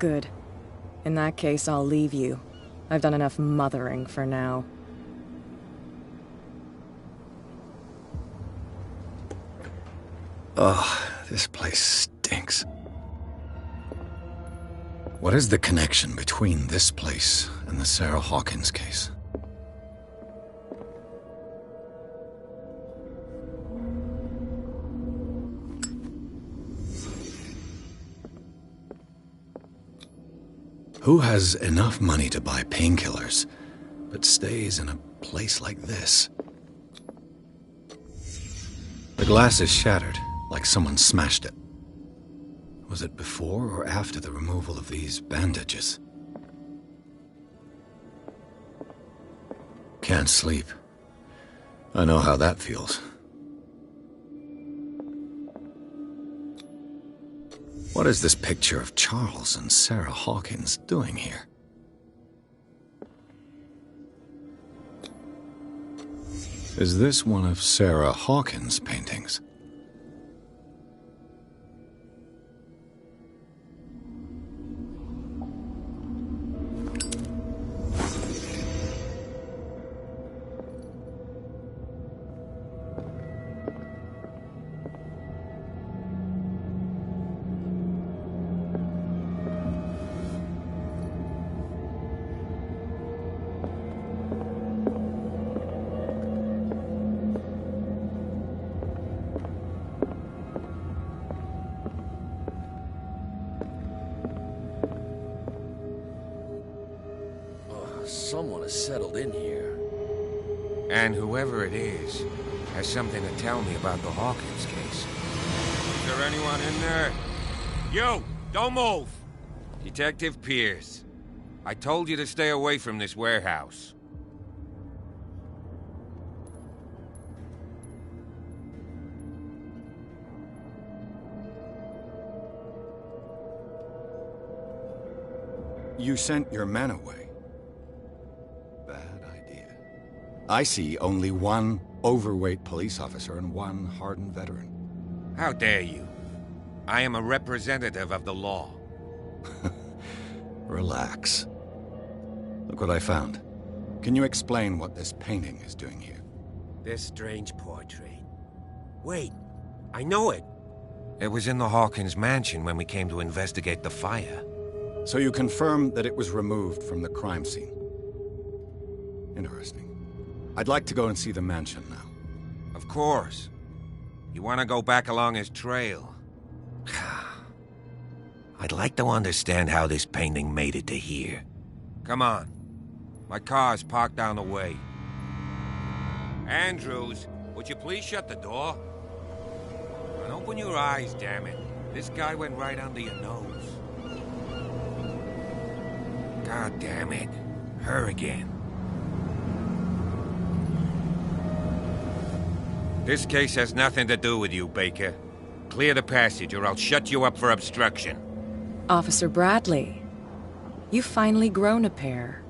Good. In that case, I'll leave you. I've done enough mothering for now. Ugh, this place stinks. What is the connection between this place and the Sarah Hawkins case? Who has enough money to buy painkillers, but stays in a place like this? The glass is shattered, like someone smashed it. Was it before or after the removal of these bandages? Can't sleep. I know how that feels. What is this picture of Charles and Sarah Hawkins doing here? Is this one of Sarah Hawkins' paintings? Someone has settled in here. And whoever it is has something to tell me about the Hawkins case. Is there anyone in there? You! Don't move! Detective Pierce. I told you to stay away from this warehouse. You sent your men away. Bad idea. I see only one overweight police officer and one hardened veteran. How dare you? I am a representative of the law. Relax. Look what I found. Can you explain what this painting is doing here? This strange portrait. Wait, I know it. It was in the Hawkins mansion when we came to investigate the fire. So you confirm that it was removed from the crime scene. Interesting. I'd like to go and see the mansion now. Of course. You want to go back along his trail? I'd like to understand how this painting made it to here. Come on. My car's parked down the way. Andrews, would you please shut the door? And open your eyes, damn it. This guy went right under your nose. God damn it. Her again. This case has nothing to do with you, Baker. Clear the passage or I'll shut you up for obstruction. Officer Bradley, you've finally grown a pair.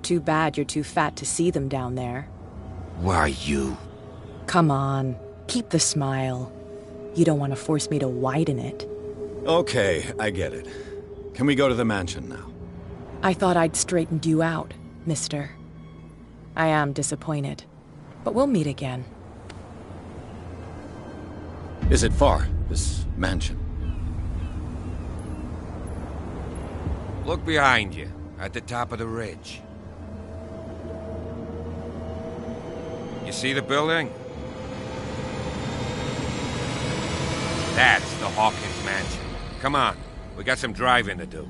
Too bad you're too fat to see them down there. Why, you? Come on, keep the smile. You don't want to force me to widen it. Okay, I get it. Can we go to the mansion now? I thought I'd straightened you out, mister. I am disappointed, but we'll meet again. Is it far, this mansion? Look behind you, at the top of the ridge. You see the building? That's the Hawkins mansion. Come on, we got some driving to do.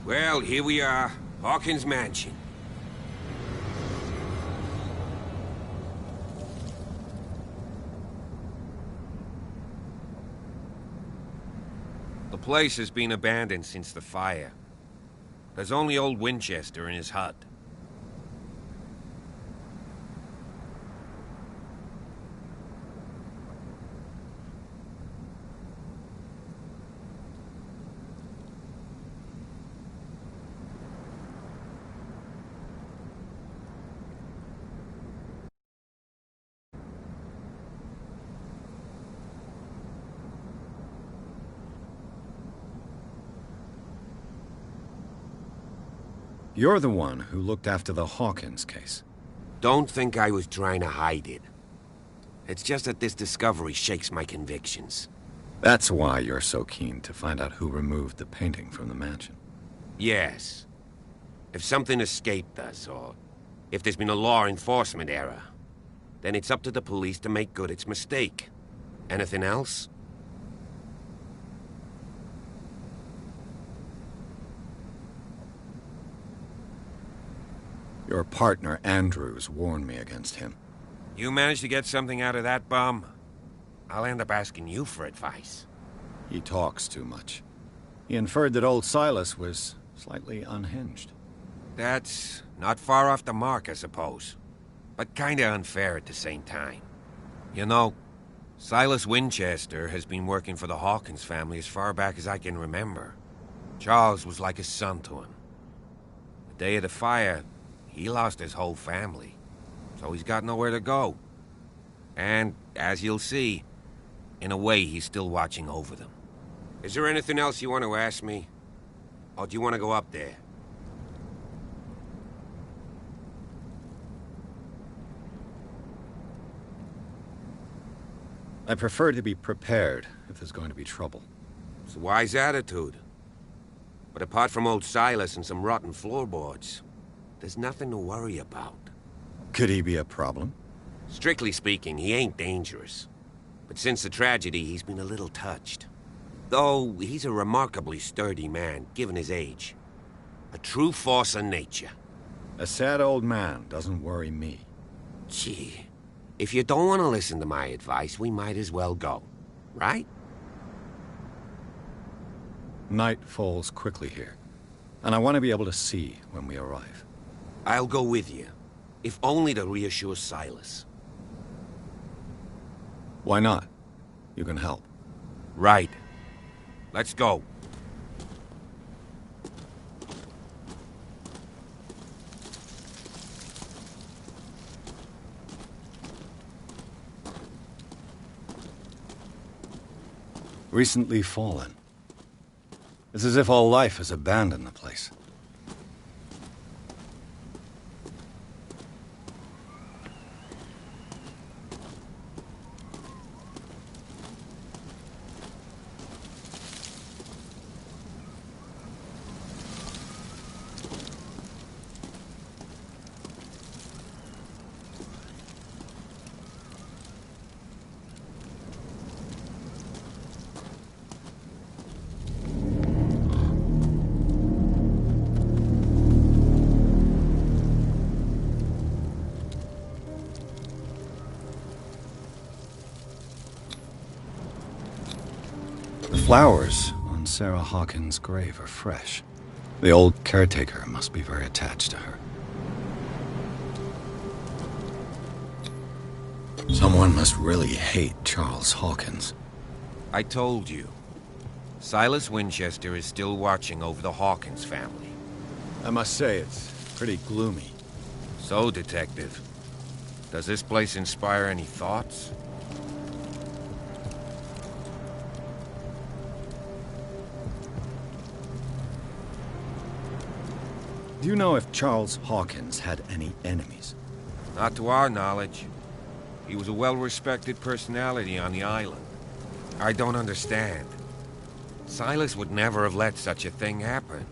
Well, here we are. Hawkins Mansion. The place has been abandoned since the fire. There's only old Winchester in his hut. You're the one who looked after the Hawkins case. Don't think I was trying to hide it. It's just that this discovery shakes my convictions. That's why you're so keen to find out who removed the painting from the mansion. Yes. If something escaped us, or if there's been a law enforcement error, then it's up to the police to make good its mistake. Anything else? Your partner, Andrews, warned me against him. You managed to get something out of that bum? I'll end up asking you for advice. He talks too much. He inferred that old Silas was slightly unhinged. That's not far off the mark, I suppose. But kinda unfair at the same time. You know, Silas Winchester has been working for the Hawkins family as far back as I can remember. Charles was like a son to him. The day of the fire, he lost his whole family, so he's got nowhere to go. And, as you'll see, in a way, he's still watching over them. Is there anything else you want to ask me? Or do you want to go up there? I prefer to be prepared if there's going to be trouble. It's a wise attitude. But apart from old Silas and some rotten floorboards, there's nothing to worry about. Could he be a problem? Strictly speaking, he ain't dangerous. But since the tragedy, he's been a little touched. Though, he's a remarkably sturdy man, given his age. A true force of nature. A sad old man doesn't worry me. Gee, if you don't want to listen to my advice, we might as well go. Right? Night falls quickly here, and I want to be able to see when we arrive. I'll go with you, if only to reassure Silas. Why not? You can help. Right. Let's go. Recently fallen. It's as if all life has abandoned the place. The flowers on Sarah Hawkins' grave are fresh. The old caretaker must be very attached to her. Someone must really hate Charles Hawkins. I told you. Silas Winchester is still watching over the Hawkins family. I must say, it's pretty gloomy. So, Detective, does this place inspire any thoughts? Do you know if Charles Hawkins had any enemies? Not to our knowledge. He was a well-respected personality on the island. I don't understand. Silas would never have let such a thing happen.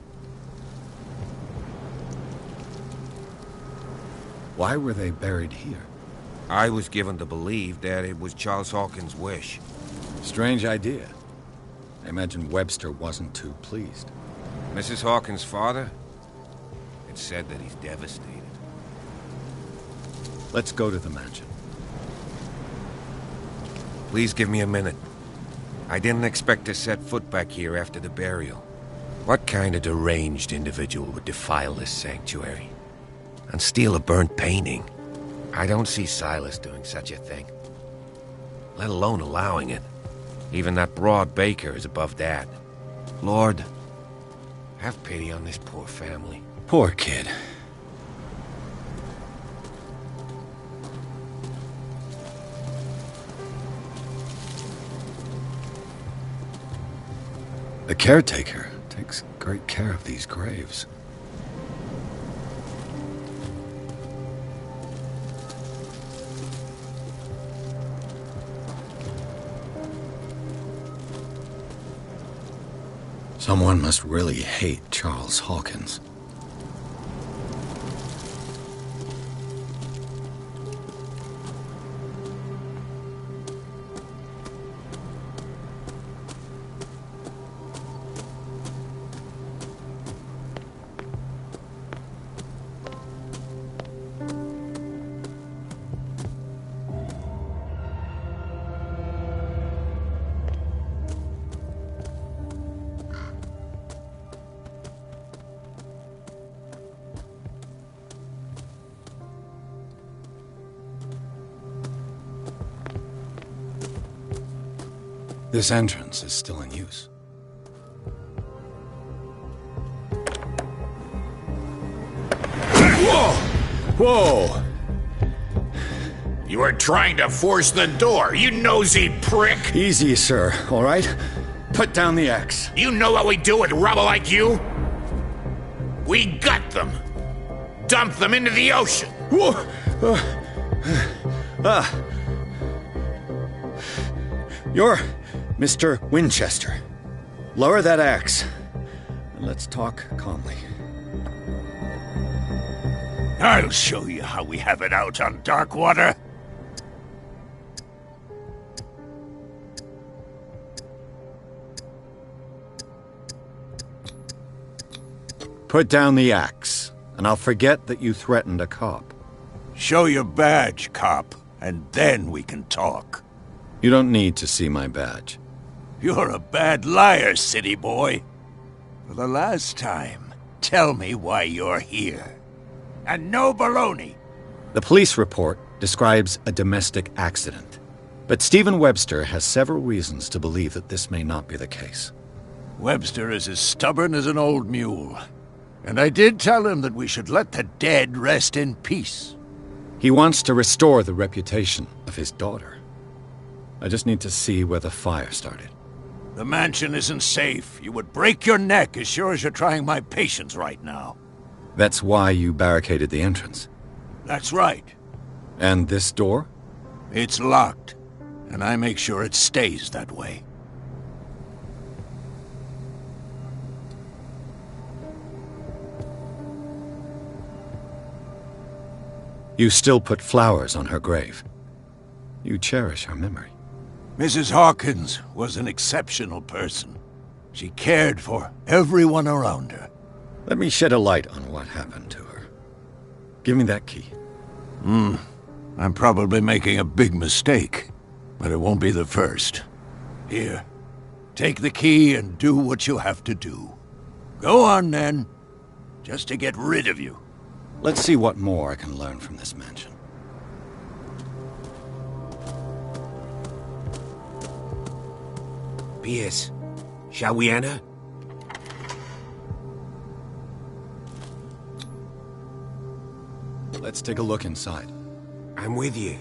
Why were they buried here? I was given to believe that it was Charles Hawkins' wish. Strange idea. I imagine Webster wasn't too pleased. Mrs. Hawkins' father? It's said that he's devastated. Let's go to the mansion. Please give me a minute. I didn't expect to set foot back here after the burial. What kind of deranged individual would defile this sanctuary? And steal a burnt painting? I don't see Silas doing such a thing. Let alone allowing it. Even that broad baker is above that. Lord, have pity on this poor family. Poor kid. The caretaker takes great care of these graves. Someone must really hate Charles Hawkins. This entrance is still in use. Whoa! Whoa! You were trying to force the door, you nosy prick! Easy, sir, all right? Put down the axe. You know what we do with rubble like you? We gut them. Dump them into the ocean. Whoa! You're Mr. Winchester. Lower that axe, and let's talk calmly. I'll show you how we have it out on Darkwater. Put down the axe, and I'll forget that you threatened a cop. Show your badge, cop, and then we can talk. You don't need to see my badge. You're a bad liar, city boy. For the last time, tell me why you're here. And no baloney! The police report describes a domestic accident, but Stephen Webster has several reasons to believe that this may not be the case. Webster is as stubborn as an old mule. And I did tell him that we should let the dead rest in peace. He wants to restore the reputation of his daughter. I just need to see where the fire started. The mansion isn't safe. You would break your neck as sure as you're trying my patience right now. That's why you barricaded the entrance. That's right. And this door? It's locked, and I make sure it stays that way. You still put flowers on her grave. You cherish her memory. Mrs. Hawkins was an exceptional person. She cared for everyone around her. Let me shed a light on what happened to her. Give me that key. I'm probably making a big mistake, but it won't be the first. Here, take the key and do what you have to do. Go on, then. Just to get rid of you. Let's see what more I can learn from this mansion. Pierce, shall we enter? Let's take a look inside. I'm with you.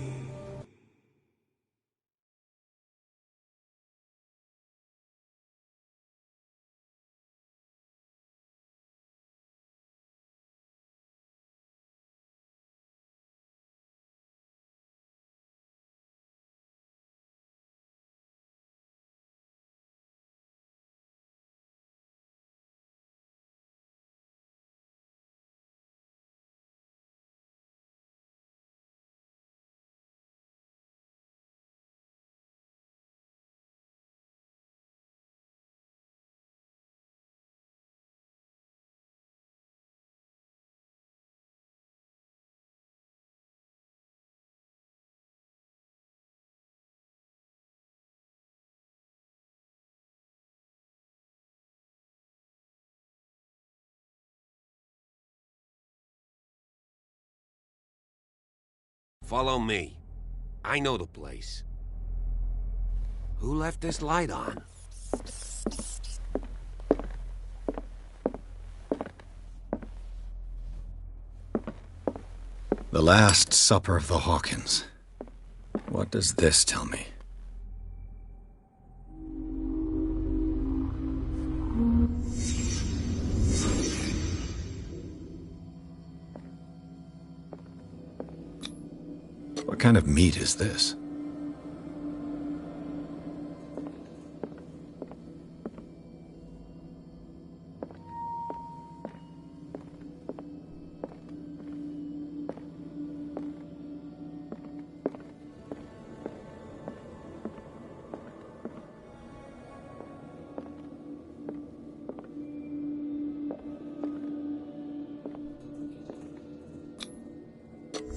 Follow me. I know the place. Who left this light on? The Last Supper of the Hawkins. What does this tell me? What kind of meat is this?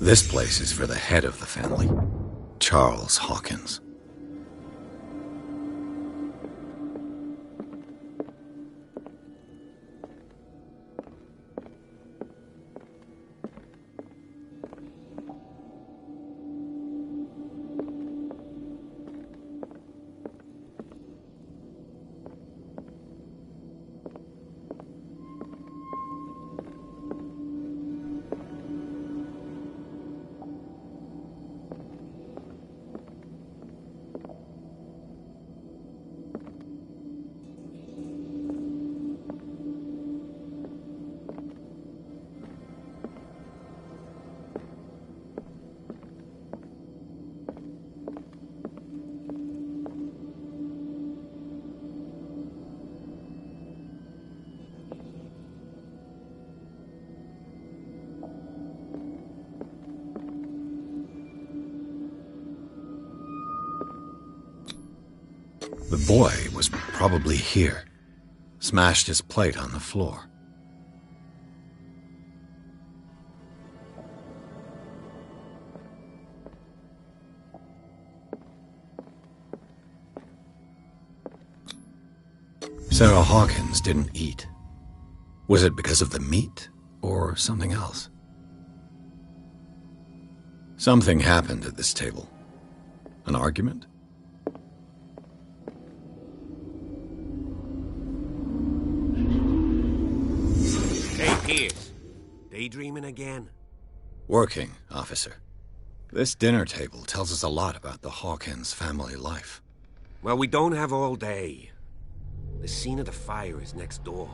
This place is for the head of the family, Charles Hawkins. The boy was probably here. Smashed his plate on the floor. Sarah Hawkins didn't eat. Was it because of the meat or something else? Something happened at this table. An argument? Pierce, daydreaming again? Working, officer. This dinner table tells us a lot about the Hawkins family life. Well, we don't have all day. The scene of the fire is next door.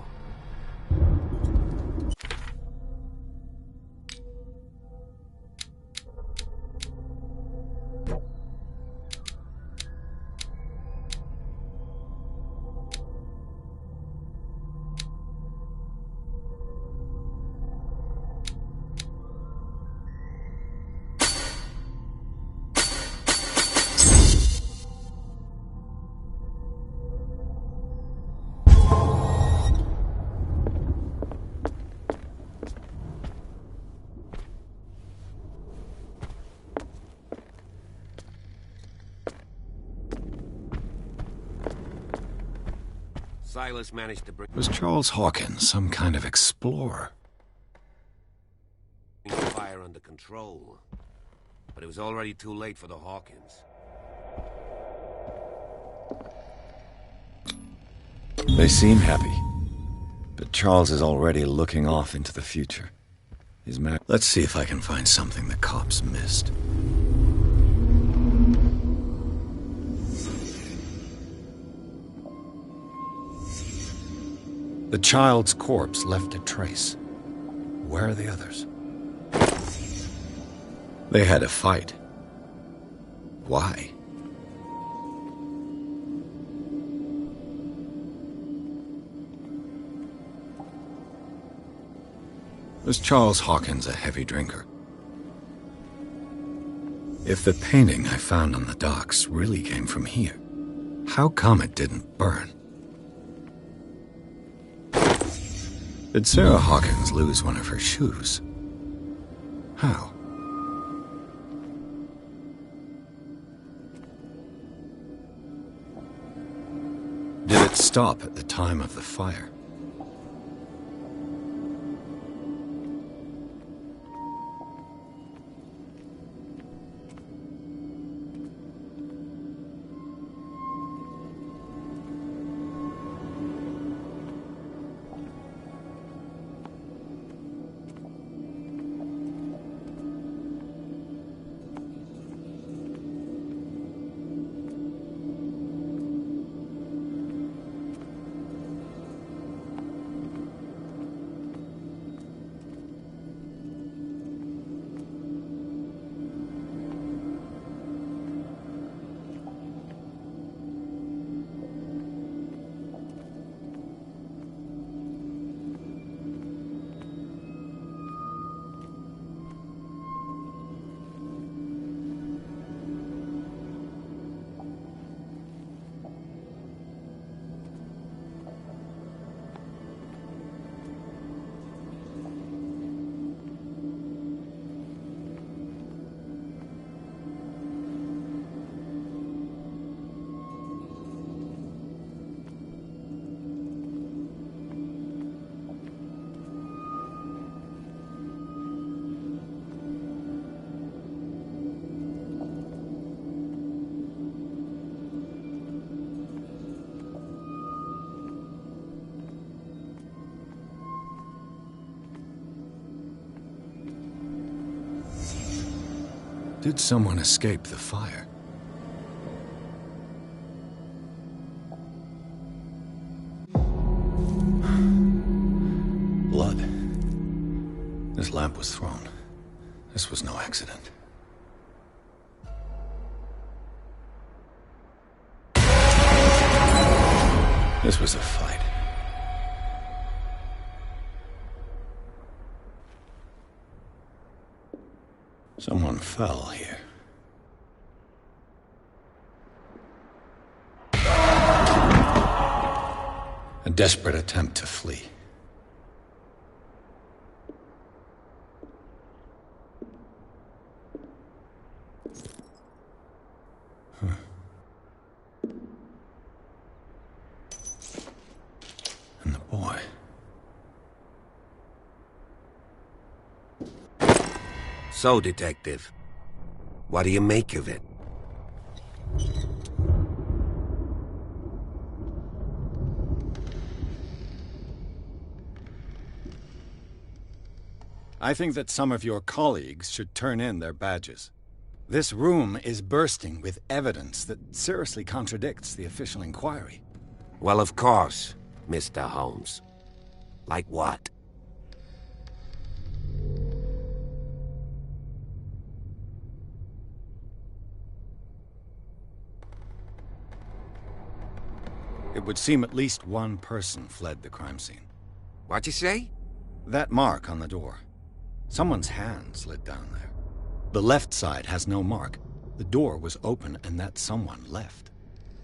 Silas managed to bring... Was Charles Hawkins some kind of explorer? ...the fire under control. But it was already too late for the Hawkins. They seem happy. But Charles is already looking off into the future. He's mad. Let's see if I can find something the cops missed. The child's corpse left a trace. Where are the others? They had a fight. Why? Was Charles Hawkins a heavy drinker? If the painting I found on the docks really came from here, how come it didn't burn? Did Sarah Hawkins lose one of her shoes? How? Did it stop at the time of the fire? Did someone escape the fire? Blood. This lamp was thrown. This was no accident. This was a fight. Someone fell here. A desperate attempt to flee. And the boy. So, Detective, what do you make of it? I think that some of your colleagues should turn in their badges. This room is bursting with evidence that seriously contradicts the official inquiry. Well, of course, Mr. Holmes. Like what? It would seem at least one person fled the crime scene. What'd you say? That mark on the door. Someone's hand slid down there. The left side has no mark. The door was open and that someone left.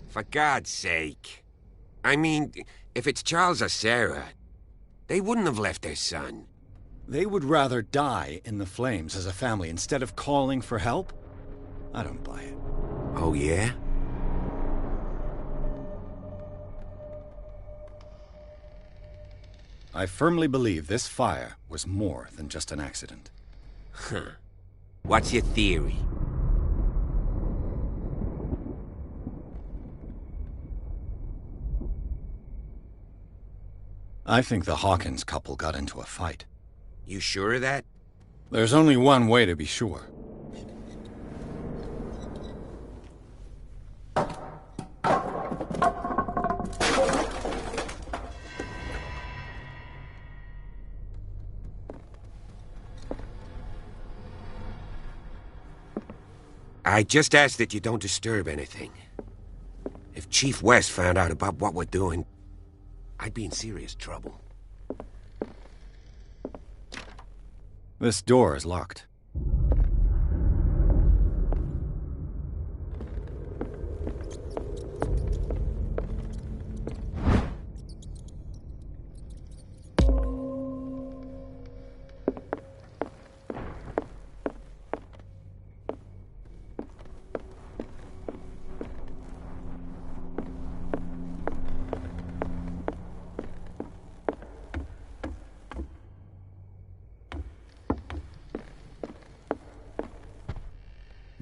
For God's sake. I mean, if it's Charles or Sarah, they wouldn't have left their son. They would rather die in the flames as a family instead of calling for help? I don't buy it. Oh, yeah? I firmly believe this fire was more than just an accident. Huh. What's your theory? I think the Hawkins couple got into a fight. You sure of that? There's only one way to be sure. I just ask that you don't disturb anything. If Chief West found out about what we're doing, I'd be in serious trouble. This door is locked.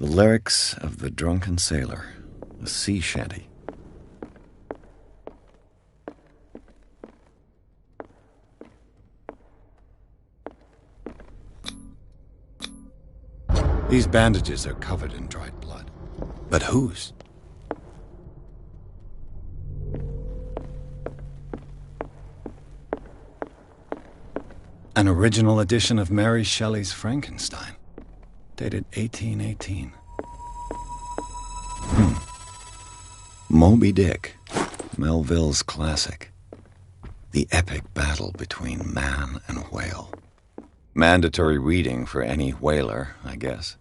The lyrics of the drunken sailor, a sea shanty. These bandages are covered in dried blood. But whose? An original edition of Mary Shelley's Frankenstein. Dated 1818. Moby Dick, Melville's classic. The epic battle between man and whale. Mandatory reading for any whaler, I guess.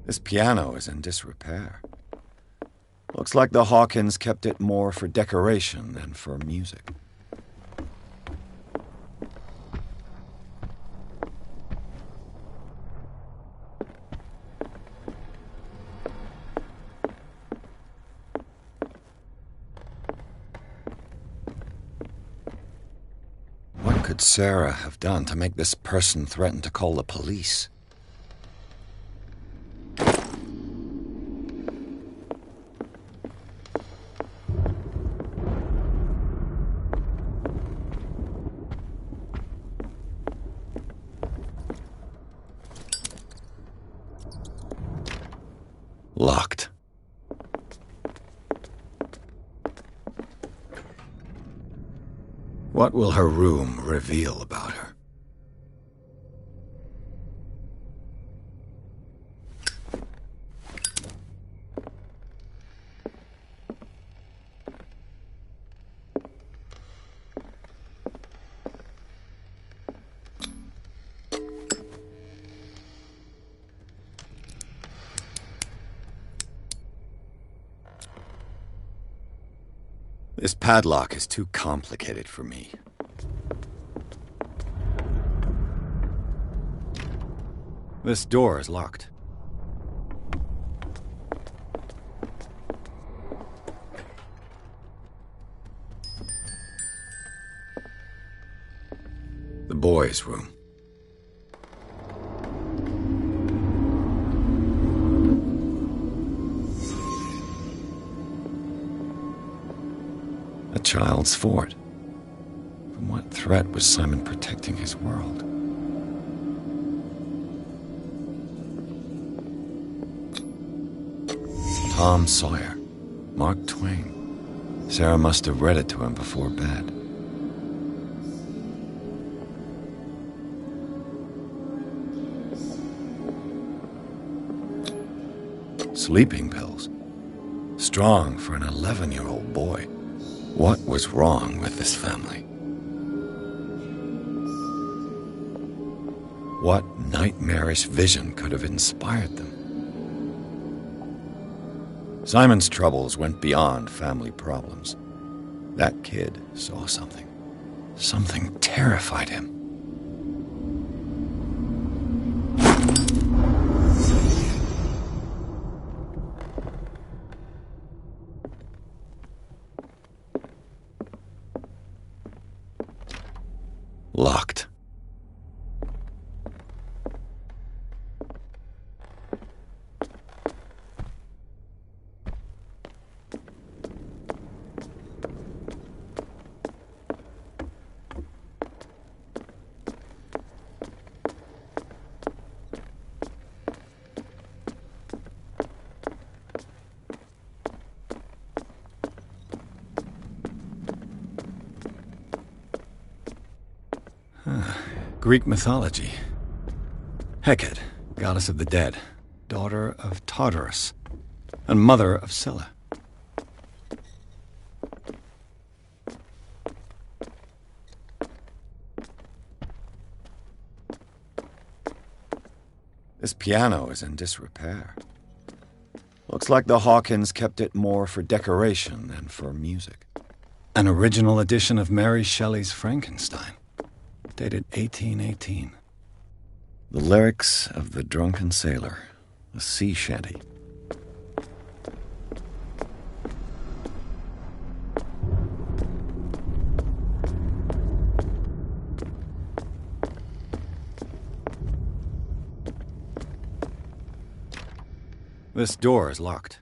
This piano is in disrepair. Looks like the Hawkins kept it more for decoration than for music. What could Sarah have done to make this person threaten to call the police? Locked. What will her room reveal about her? This padlock is too complicated for me. This door is locked. The boys' room. A child's fort. From what threat was Simon protecting his world? Tom Sawyer. Mark Twain. Sarah must have read it to him before bed. Sleeping pills. Strong for an 11-year-old boy. What was wrong with this family? What nightmarish vision could have inspired them? Simon's troubles went beyond family problems. That kid saw something. Something terrified him. Locked. Greek mythology. Hecate, goddess of the dead, daughter of Tartarus, and mother of Scylla. This piano is in disrepair. Looks like the Hawkins kept it more for decoration than for music. An original edition of Mary Shelley's Frankenstein. Dated 1818. The lyrics of The Drunken Sailor, a sea shanty. This door is locked.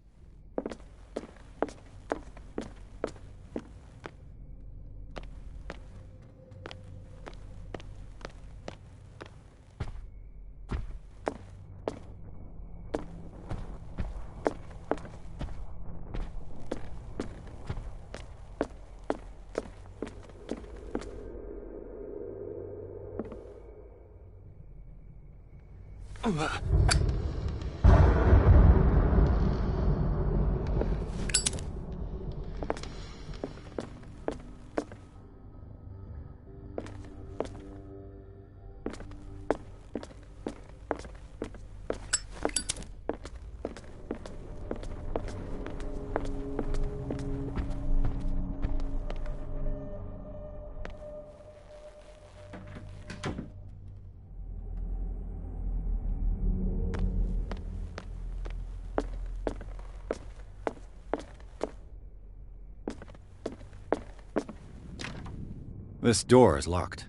This door is locked.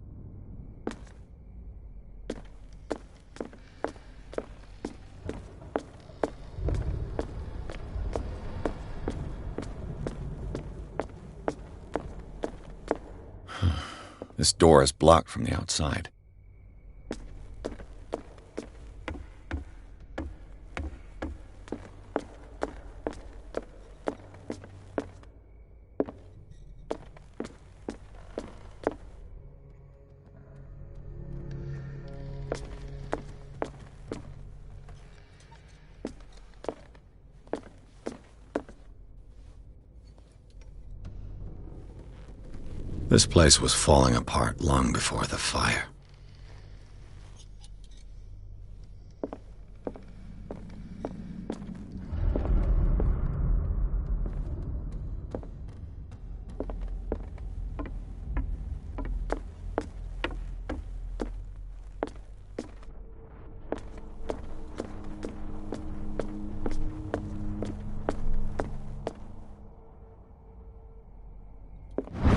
This door is blocked from the outside. This place was falling apart long before the fire.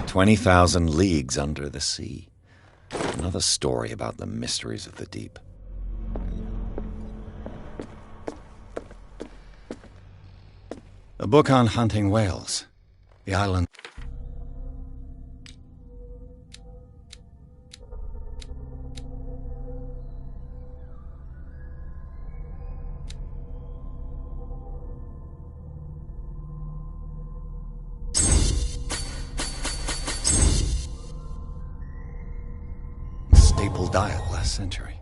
"20,000 leagues under the sea." Another story about the mysteries of the deep. A book on hunting whales. The island. Staple diet last century.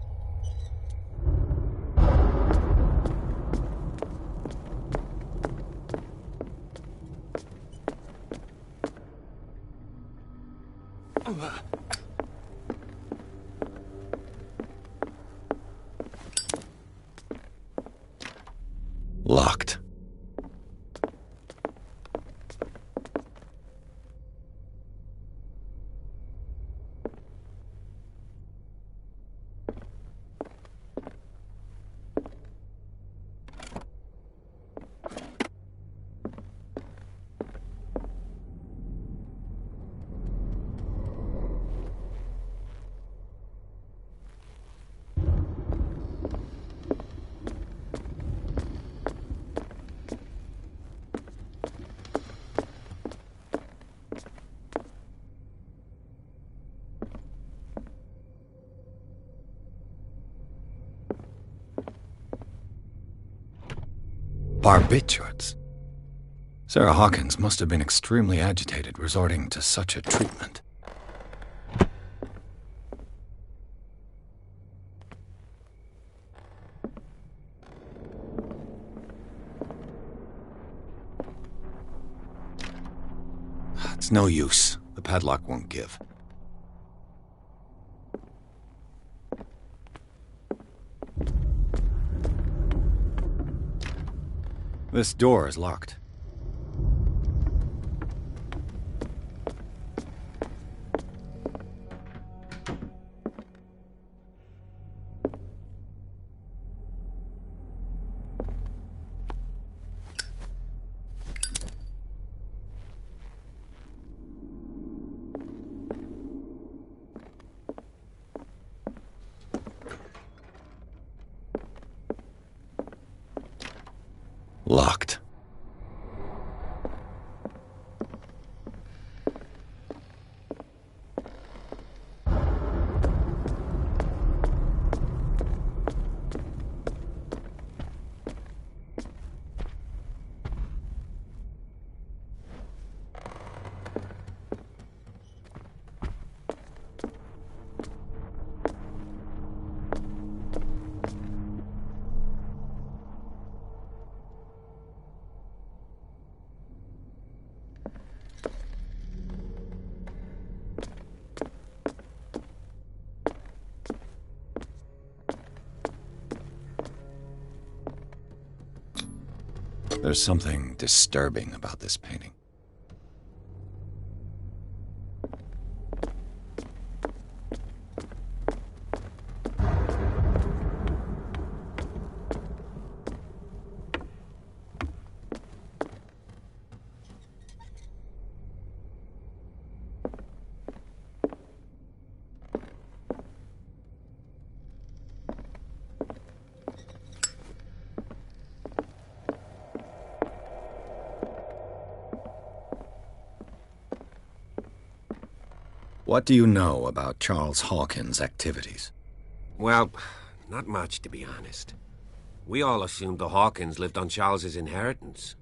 Locked. Barbiturates. Sarah Hawkins must have been extremely agitated resorting to such a treatment. It's no use. The padlock won't give. This door is locked. Locked. There's something disturbing about this painting. What do you know about Charles Hawkins' activities? Well, not much, to be honest. We all assumed the Hawkins lived on Charles's inheritance.